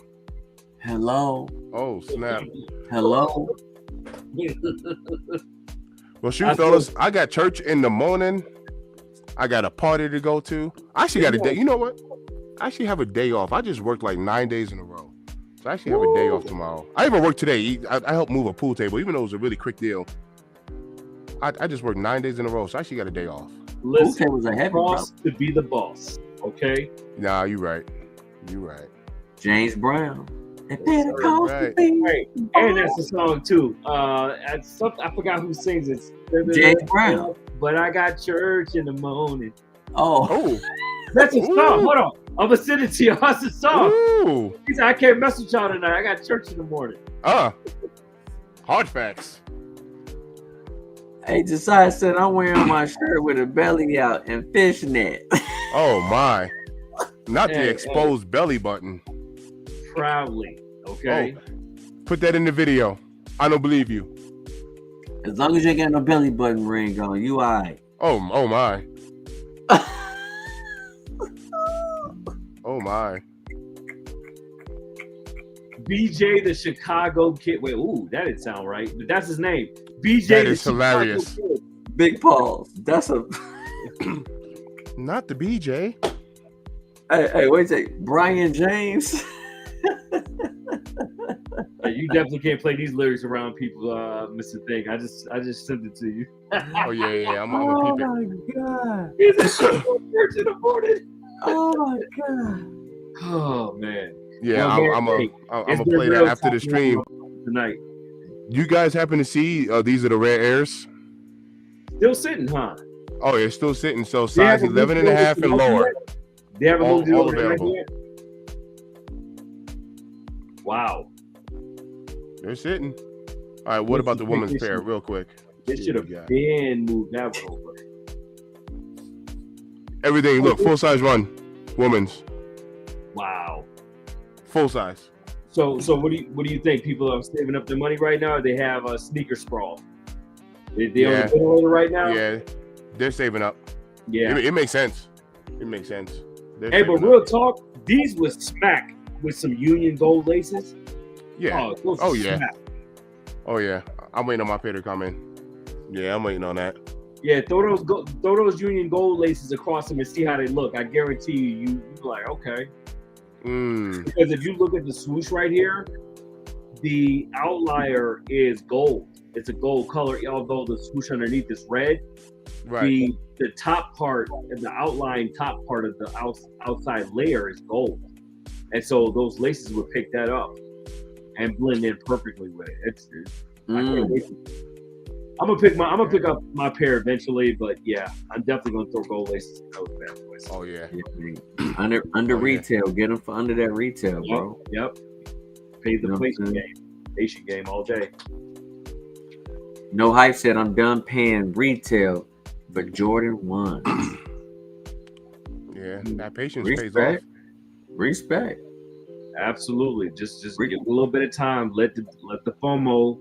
hello, Oh, snap. hello. Well, shoot, fellas, I got church in the morning. I got a party to go to. I actually got a day. You know what? I actually have a day off. I just worked like 9 days in a row. So I actually have a day off tomorrow. I even worked today. I helped move a pool table, even though it was a really quick deal. I just worked 9 days in a row, so I actually got a day off. Listen, Who was a heavy boss bro? to be the boss. Okay. Nah, you right. You right. James Brown. It Yes, better sir. cost Right. me. Right. And that's the song too. I forgot who sings it. James Brown. But I got church in the morning. Oh, Oh, That's a song. Ooh. Hold on. I'm gonna send it to you. That's the song. ooh. He said, I can't mess with y'all tonight. I got church in the morning. Hard facts. hey, Josiah said I'm wearing my shirt with a belly out and fishnet. Oh my. Not the Hey, exposed belly button. Proudly. Okay. Put that in the video. I don't believe you. As long as you ain't got no belly button ring on, you alright. Oh my. Oh my. BJ the Chicago Kid. Wait, ooh, that didn't sound right, but that's his name. BJ That the is Chicago hilarious. Kid. Big pause. That's a. Not the BJ. Hey, wait a second. Brian James. You definitely can't play these lyrics around people, Mr. Thing. I just sent it to you. Oh yeah. I'm gonna Oh peep it. my god. He's a shit church in the morning. Oh my god. Oh man. Yeah, Well, I'm hey, gonna it's play been that real after the talking stream. tonight. You guys happen to see these are the rare airs? Still sitting, huh? Oh, it's still sitting. So They size haven't 11 and moved a half it and over lower. yet? They haven't All- moved it all over there available. yet? Wow. They're sitting. All right, what Let's about the take women's this pair, shit. real quick? They See should what have we got. been moved that one over. Everything. Look, full size run, women's, Wow. full size. So what do you think? People are saving up their money right now, or they have a sneaker sprawl? They on Yeah. the ventilator right now? Yeah, they're saving up. Yeah. It makes sense. It makes sense. They're Hey, but saving real up. talk, these was smack with some Union gold laces. Yeah. those Oh, are yeah. smack. Oh yeah. I'm waiting on my pair to come in. Yeah, I'm waiting on that. Yeah, throw those Union gold laces across them and see how they look. I guarantee you like, okay. Because if you look at the swoosh right here, the outlier is gold. It's a gold color, although the swoosh underneath is red. Right. The top part and the outline top part of the outside layer is gold, and so those laces would pick that up and blend in perfectly with it. I can't wait. I'm gonna pick up my pair eventually, but yeah, I'm definitely gonna throw gold laces in those bad boys. Oh yeah. Under Oh, yeah. retail, get them for under that retail, bro. Yep. Pay the You know what I'm patient saying? game. Patient game all day. No Hype said I'm done paying retail for Jordan 1. Yeah. That patience pays off. Respect. Respect. Absolutely. Just give it a little bit of time. Let the FOMO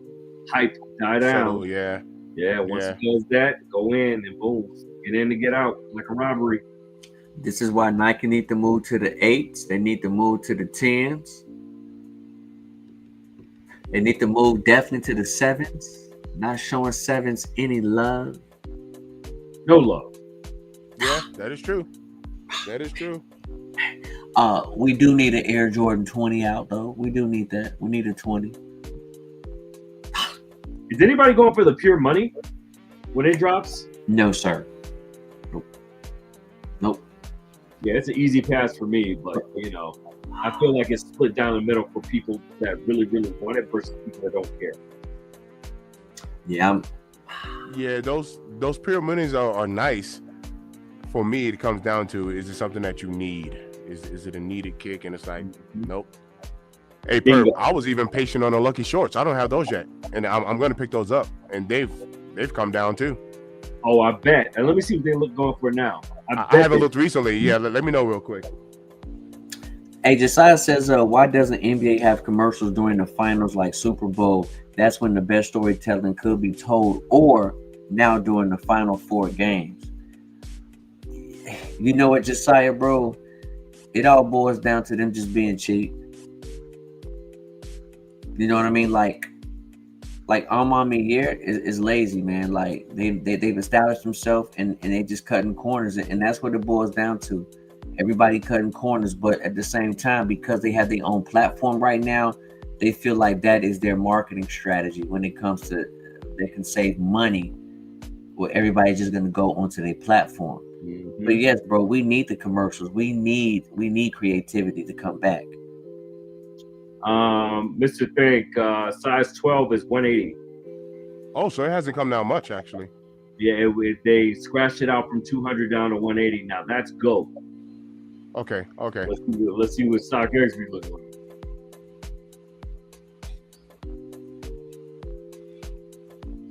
hype die down. Settle, yeah. Yeah, once Yeah. it does that, go in and boom. Get in to get out like a robbery. This is why Nike need to move to the 8s. They need to move to the 10s. They need to move definitely to the 7s. Not showing 7s any love. No love. Yeah, that is true. That is true. We do need an Air Jordan 20 out though. We do need that. We need a 20. Is anybody going for the pure money when it drops? No, sir. Nope. Yeah, it's an easy pass for me, but I feel like it's split down the middle for people that really, really want it versus people that don't care. Yeah, Yeah, those pure minis are nice. For me, it comes down to, is it something that you need? Is it a needed kick? And it's like, nope. Hey, Bingo. Perp, I was even patient on the Lucky Shorts. I don't have those yet, and I'm going to pick those up. And they've come down too. Oh, I bet. And let me see what they look going for now. I haven't looked recently. Yeah, let me know real quick. Hey, Josiah says, why doesn't NBA have commercials during the finals like Super Bowl? That's when the best storytelling could be told, or now during the final 4 games. You know what, Josiah, bro? It all boils down to them just being cheap. You know what I mean? Like Armand Meyer is lazy, man. Like they've established themselves and they just cutting corners, and that's what it boils down to. Everybody cutting corners, but at the same time, because they have their own platform right now, they feel like that is their marketing strategy when it comes to they can save money. Well, everybody's just gonna go onto their platform. Mm-hmm. But yes, bro, we need the commercials. We need creativity to come back. Mr. Think, size 12 is 180. Oh, so it hasn't come down much, actually. Yeah, they scratched it out from 200 down to 180. Now that's go. Okay. Let's see what StockX be looking like.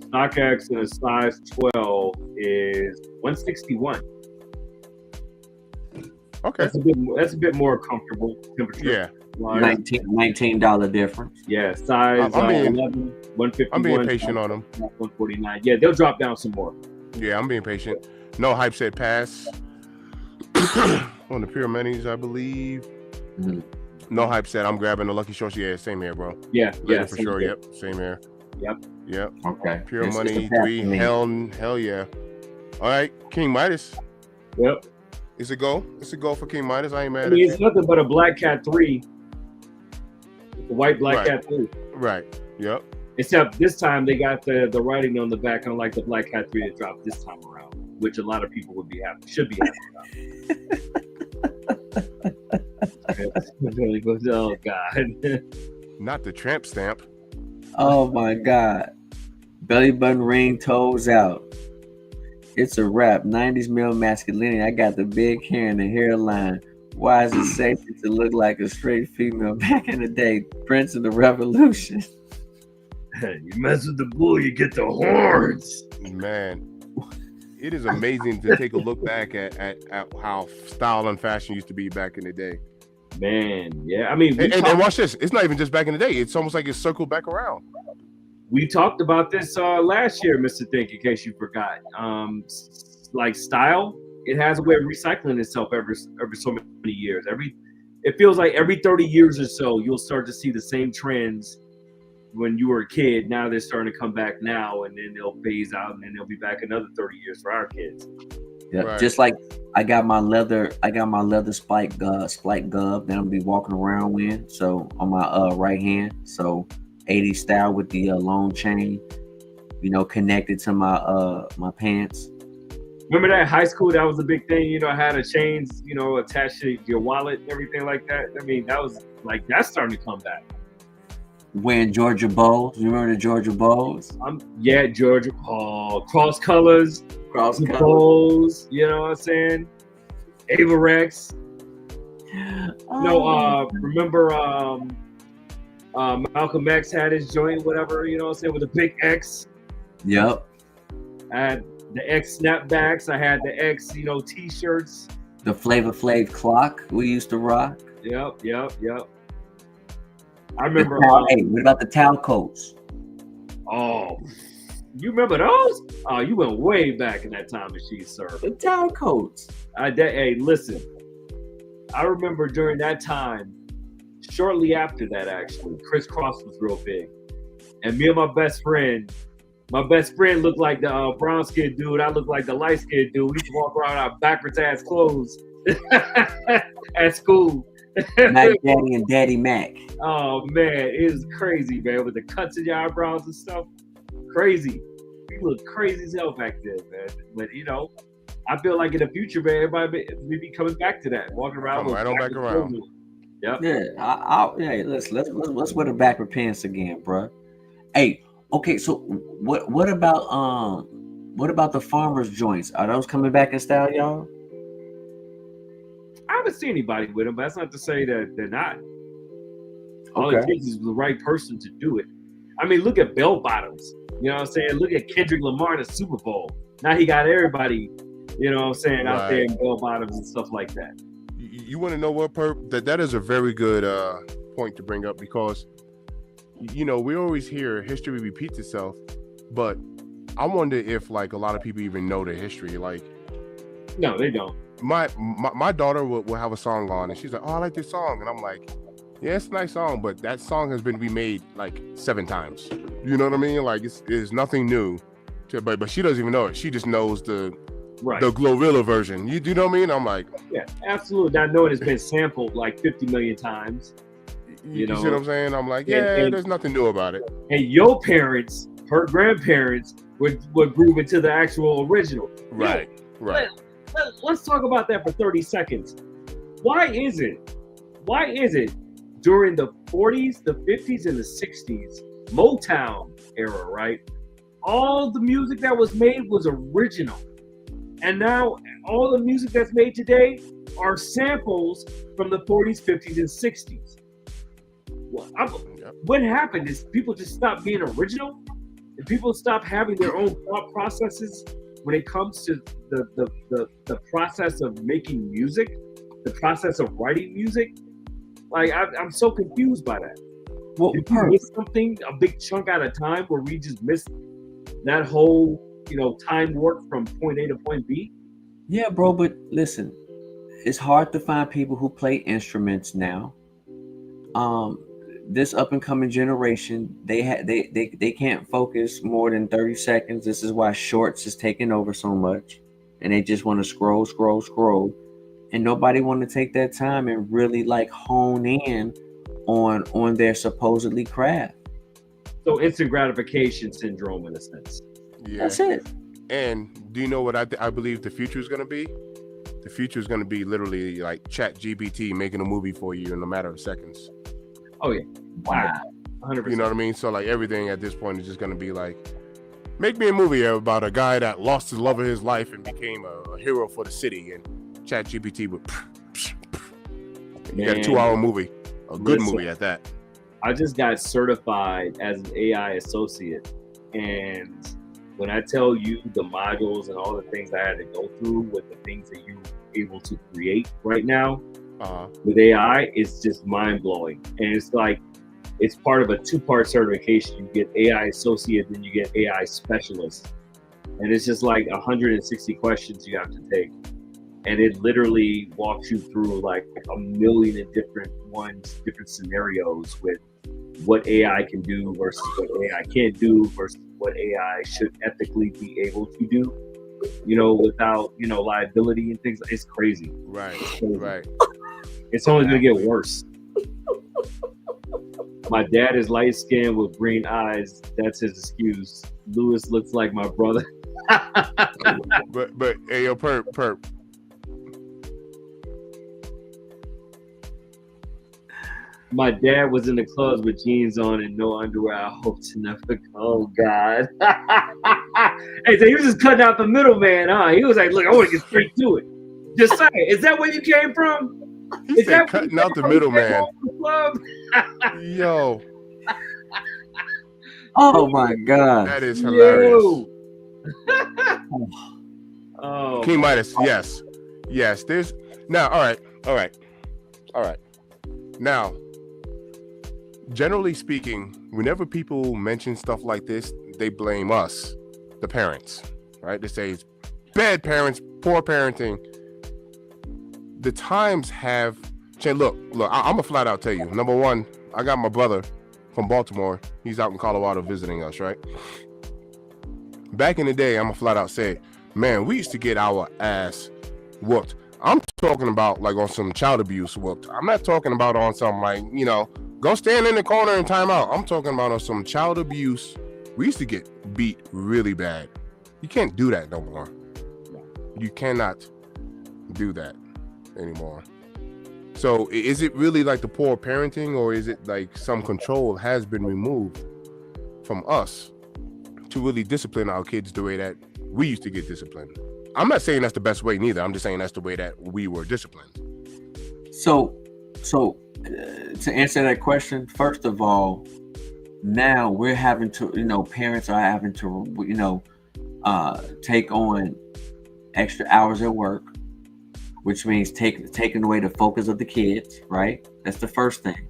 StockX in a size 12 is 161. Okay. That's a bit more comfortable temperature. Yeah. $19 difference. Yeah, size I'm being- 11, 151. I'm being patient on them. 149. Yeah, they'll drop down some more. Yeah, I'm being patient. No Hype said pass. On the Pyramids, I believe. Mhm. No Hype said I'm grabbing the Lucky Shorts. Yeah, same here, bro. Yeah, Later yeah, for same sure. here. Yep, same here. Yep. Yep. Okay. Pure It's a Money pass 3. for me. Hell yeah. All right, King Midas. Yep. It's a go. It's a go for King Midas. I ain't I mad mean, at it's you. nothing but a Black Cat 3. The white Black Right. Cat 3. Right. Yep. Except this time they got the writing on the back, unlike the Black Cat 3 that dropped this time around, which a lot of people would be happy, should be happy about. Oh God. Not the tramp stamp. Oh my God. Belly button ring, toes out. It's a wrap. 90s male masculinity. I got the big hair and the hairline. Why is it safety to look like a straight female back in the day? Prince of the Revolution. You mess with the bull, you get the horns. Man, it is amazing to take a look back at how style and fashion used to be back in the day. Man, yeah. I mean, And watch this. It's not even just back in the day. It's almost like it's circled back around. we talked about this last year, Mr. Think, in case you forgot. Like style, it has a way of recycling itself every so many years. It feels like every 30 years or so, you'll start to see the same trends when you were a kid. Now they're starting to come back now, and then they'll phase out, and then they'll be back another 30 years for our kids. Yeah, Right. just like I got my leather spike gov that I'm be walking around with. So on my right hand, so 80s style with the long chain, connected to my pants. Remember that high school? That was a big thing. Had a chains, attached to your wallet and everything like that. I mean, that was like that's starting to come back. Wearing Georgia bows. You remember the Georgia bows? Yeah, Georgia. Oh, cross colors. Cross colors. Bows, you know what I'm saying? Avarex. Remember Malcolm X had his joint, whatever, you know what I'm saying, with a big X. Yep. I had the X snapbacks. I had the X, t-shirts. The Flavor Flav clock we used to rock. Yep. I remember. Hey, what about the towel coats? Oh, you remember those? Oh, you went way back in that time machine, sir. The towel coats. Hey, listen. I remember during that time, shortly after that, actually, Criss Cross was real big, and me and my best friend looked like the brown skinned dude. I looked like the light skinned dude. We used to walk around our backwards ass clothes at school. Mac Daddy and Daddy Mac. Oh man, it was crazy, man, with the cuts in your eyebrows and stuff. Crazy. We looked crazy as hell back then, man. But I feel like in the future, man, everybody we be coming back to that, walking around. Come right on back around. Yep. Yeah, let's wear the backward pants again, bro. Hey, okay, so what about the farmers joints? Are those coming back in style, y'all? I haven't seen anybody with them, but that's not to say that they're not. All it takes is the right person to do it. I mean, look at bell bottoms. You know what I'm saying? Look at Kendrick Lamar in the Super Bowl. Now he got everybody, out there in bell bottoms and stuff like that. You want to know what, Perp? That is a very good point to bring up, because we always hear history repeats itself, but I wonder if like a lot of people even know the history. Like, no, they don't. My daughter will have a song on, and she's like, "Oh, I like this song," and I'm like, "Yeah, it's a nice song, but that song has been remade like 7 times." You know what I mean? Like it's nothing new, but she doesn't even know it. She just knows the Glorilla version. You know what I mean? I'm like, yeah, absolutely. Not knowing it's been sampled like 50 million times. You see what I'm saying? I'm like, yeah, there's nothing new about it. And your parents, her grandparents, would groove into the actual original. Right. Let's talk about that for 30 seconds. Why is it during the 40s, the 50s, and the 60s, Motown era, right? All the music that was made was original. And now all the music that's made today are samples from the 40s, 50s, and 60s. What happened is people just stopped being original, and people stopped having their own thought processes when it comes to the process of making music, the process of writing music. Like I'm so confused by that. Well, did we miss something, a big chunk at a time, where we just missed that whole time warp from point A to point B? Yeah, bro, but listen, it's hard to find people who play instruments now. Um, this up and coming generation, they can't focus more than 30 seconds. This is why shorts is taking over so much. And they just want to scroll, scroll, scroll. And nobody want to take that time and really like hone in on their supposedly craft. So instant gratification syndrome in a sense. Yeah. That's it. And do you know what I believe the future is going to be? The future is going to be literally like ChatGPT making a movie for you in a matter of seconds. Oh yeah, Wow. 100%. You know what I mean? So like everything at this point is just going to be like, make me a movie about a guy that lost his love of his life and became a hero for the city. And ChatGPT would, you got a 2-hour movie, a good movie at that. I just got certified as an AI associate, and when I tell you the modules and all the things I had to go through with the things that you're able to create right now with AI, it's just mind blowing. And it's like, it's part of a 2-part certification. You get AI associate, then you get AI specialist. And it's just like 160 questions you have to take. And it literally walks you through like a million and different scenarios with what AI can do versus what AI can't do versus what AI should ethically be able to do, you know, without, you know, liability and things. It's crazy. Right, Crazy. right. It's only going to get worse. My dad is light skinned with green eyes. That's his excuse. Lewis looks like my brother. But hey, yo, perp. My dad was in the clubs with jeans on and no underwear. I hope to never. Oh God! Hey, so he was just cutting out the middleman, huh? He was like, "Look, I want to get straight to it." Just saying, is that where you came from? He said cutting out the middleman. Yo, Oh my God. that is hilarious. Oh, King Midas, yes. There's now. All right. Now, generally speaking, whenever people mention stuff like this, they blame us, the parents, right? They say it's bad parents, poor parenting. The times have changed. Look, I'm gonna flat out tell you. Number one, I got my brother from Baltimore. He's out in Colorado visiting us, right? Back in the day, I'm gonna flat out say, man, we used to get our ass whooped. I'm talking about like on some child abuse whooped. I'm not talking about on some like, you know, go stand in the corner and time out. I'm talking about on some child abuse. We used to get beat really bad. You can't do that no more. You cannot do that anymore. So is it really like the poor parenting, or is it like some control has been removed from us to really discipline our kids the way that we used to get disciplined? I'm not saying that's the best way neither. I'm just saying that's the way that we were disciplined. So to answer that question, first of all, now we're having to, parents are having to, take on extra hours at work, which means taking away the focus of the kids, right? That's the first thing.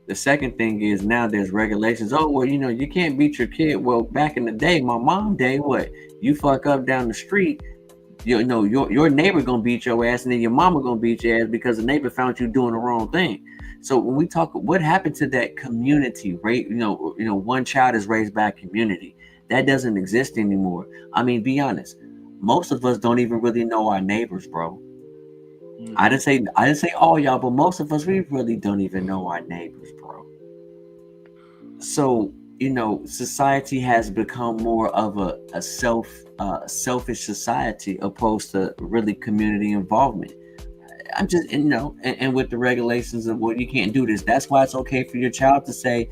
The second thing is now there's regulations. Oh, well, you can't beat your kid. Well, back in the day, my mom day, what? You fuck up down the street, your neighbor gonna beat your ass, and then your mama gonna beat your ass because the neighbor found you doing the wrong thing. So when we talk, what happened to that community, right? One child is raised by a community. That doesn't exist anymore. I mean, be honest. Most of us don't even really know our neighbors, bro. I didn't say all y'all, but most of us, we really don't even know our neighbors, bro. So, society has become more of a selfish society opposed to really community involvement. I'm just, and with the regulations of, well, you can't do this. That's why it's okay for your child to say,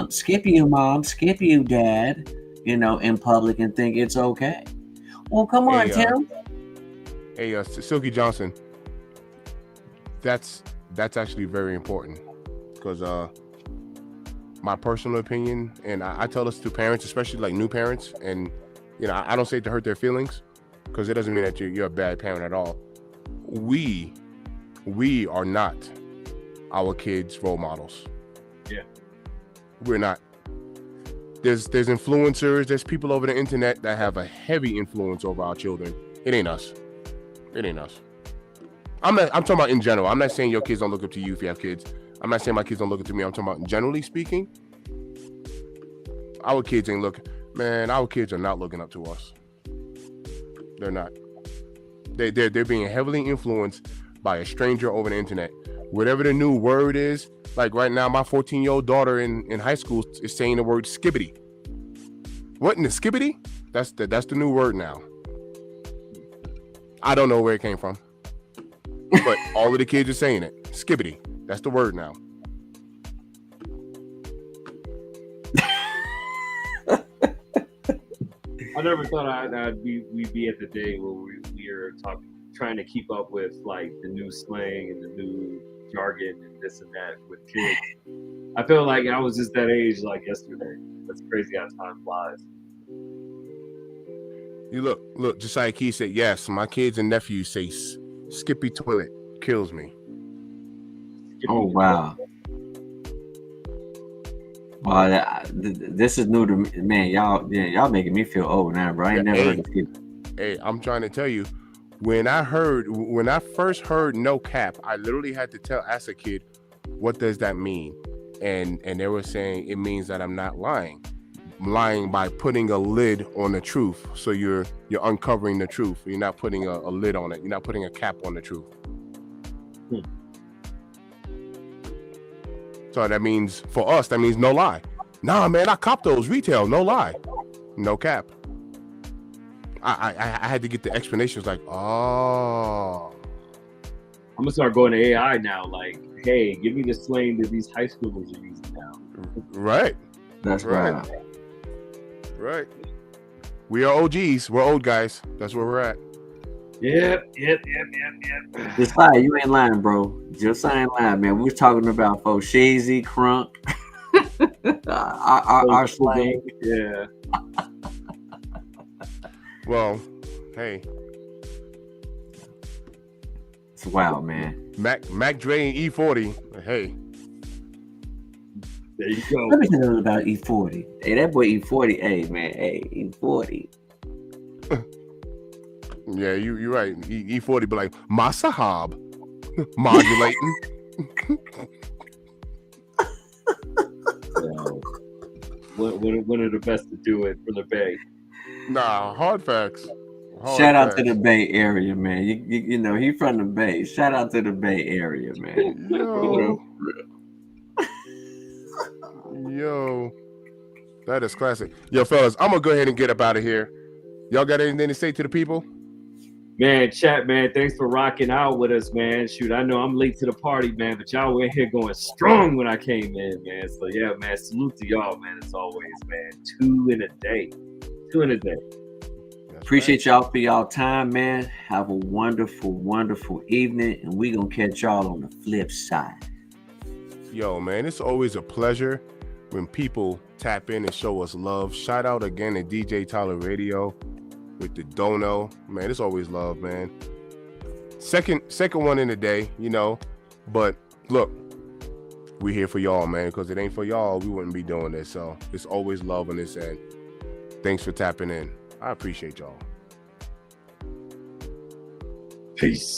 skip you, mom, skip you, dad, in public and think it's okay. Well, come on, Tim. Hey, Silky Johnson. That's actually very important because my personal opinion, and I tell this to parents, especially like new parents, and I don't say it to hurt their feelings because it doesn't mean that you're a bad parent at all. We are not our kids' role models. Yeah, we're not. There's influencers, there's people over the internet that have a heavy influence over our children. It ain't us. It ain't us. I'm talking about in general. I'm not saying your kids don't look up to you if you have kids. I'm not saying my kids don't look up to me. I'm talking about generally speaking. Our kids ain't looking. Man, our kids are not looking up to us. They're not. They're being heavily influenced by a stranger over the internet. Whatever the new word is, like right now, my 14-year-old daughter in high school is saying the word skibbity. What in the skibbity? That's the new word now. I don't know where it came from, but all of the kids are saying it. Skibbity. That's the word now. I never thought we'd be at the day where we're trying to keep up with like the new slang and the new jargon and this and that with kids. I feel like I was just that age like yesterday. That's crazy how time flies. You look, Josiah Key said, yes, my kids and nephews say Skippy toilet kills me. Oh, wow. Wow, this is new to me. Man, y'all making me feel old now, bro. I ain't never heard of people. Hey, I'm trying to tell you, when I first heard no cap, I literally had to ask a kid, what does that mean? And they were saying it means that I'm not lying. I'm lying by putting a lid on the truth. So you're uncovering the truth. You're not putting a lid on it. You're not putting a cap on the truth. So that means, for us, that means no lie. Nah, man, I cop those retail, no lie. No cap. I had to get the explanations like, oh. I'm gonna start going to AI now. Like, hey, give me the slang that these high schoolers are using now. Right. That's right. right. Right. We are OGs. We're old guys. That's where we're at. Yep. Josiah, you ain't lying, bro. Josiah ain't lying, man. We was talking about Foshazy, Crunk, our slang. Yeah. Well, hey. It's wild, man. Mac Dre and E40. Hey. There you go. Let me tell you about E40. Hey, that boy E40. Hey, man. Hey, E40. Yeah, you're right. E40 be like, my sahab. Modulating. One of the best to do it for the Bay. Nah, hard facts. Shout out to the Bay Area, man. You know, he from the Bay. Shout out to the Bay Area, man. Yo, that is classic. Yo, fellas, I'm gonna go ahead and get up out of here. Y'all got anything to say to the people? Man, chat, man, thanks for rocking out with us, man. Shoot, I know I'm late to the party, man, but y'all were here going strong when I came in, man. So yeah, man, salute to y'all, man, as always, man. 2 in a day. Appreciate y'all for y'all time, man. Have a wonderful, wonderful evening, and we gonna catch y'all on the flip side. Yo, man, it's always a pleasure when people tap in and show us love. Shout out again to DJ Tyler Radio with the Dono. Man, it's always love, man. Second one in the day, you know. But look, we here for y'all, man, because it ain't for y'all, we wouldn't be doing this. So it's always love on this end. Thanks for tapping in. I appreciate y'all. Peace.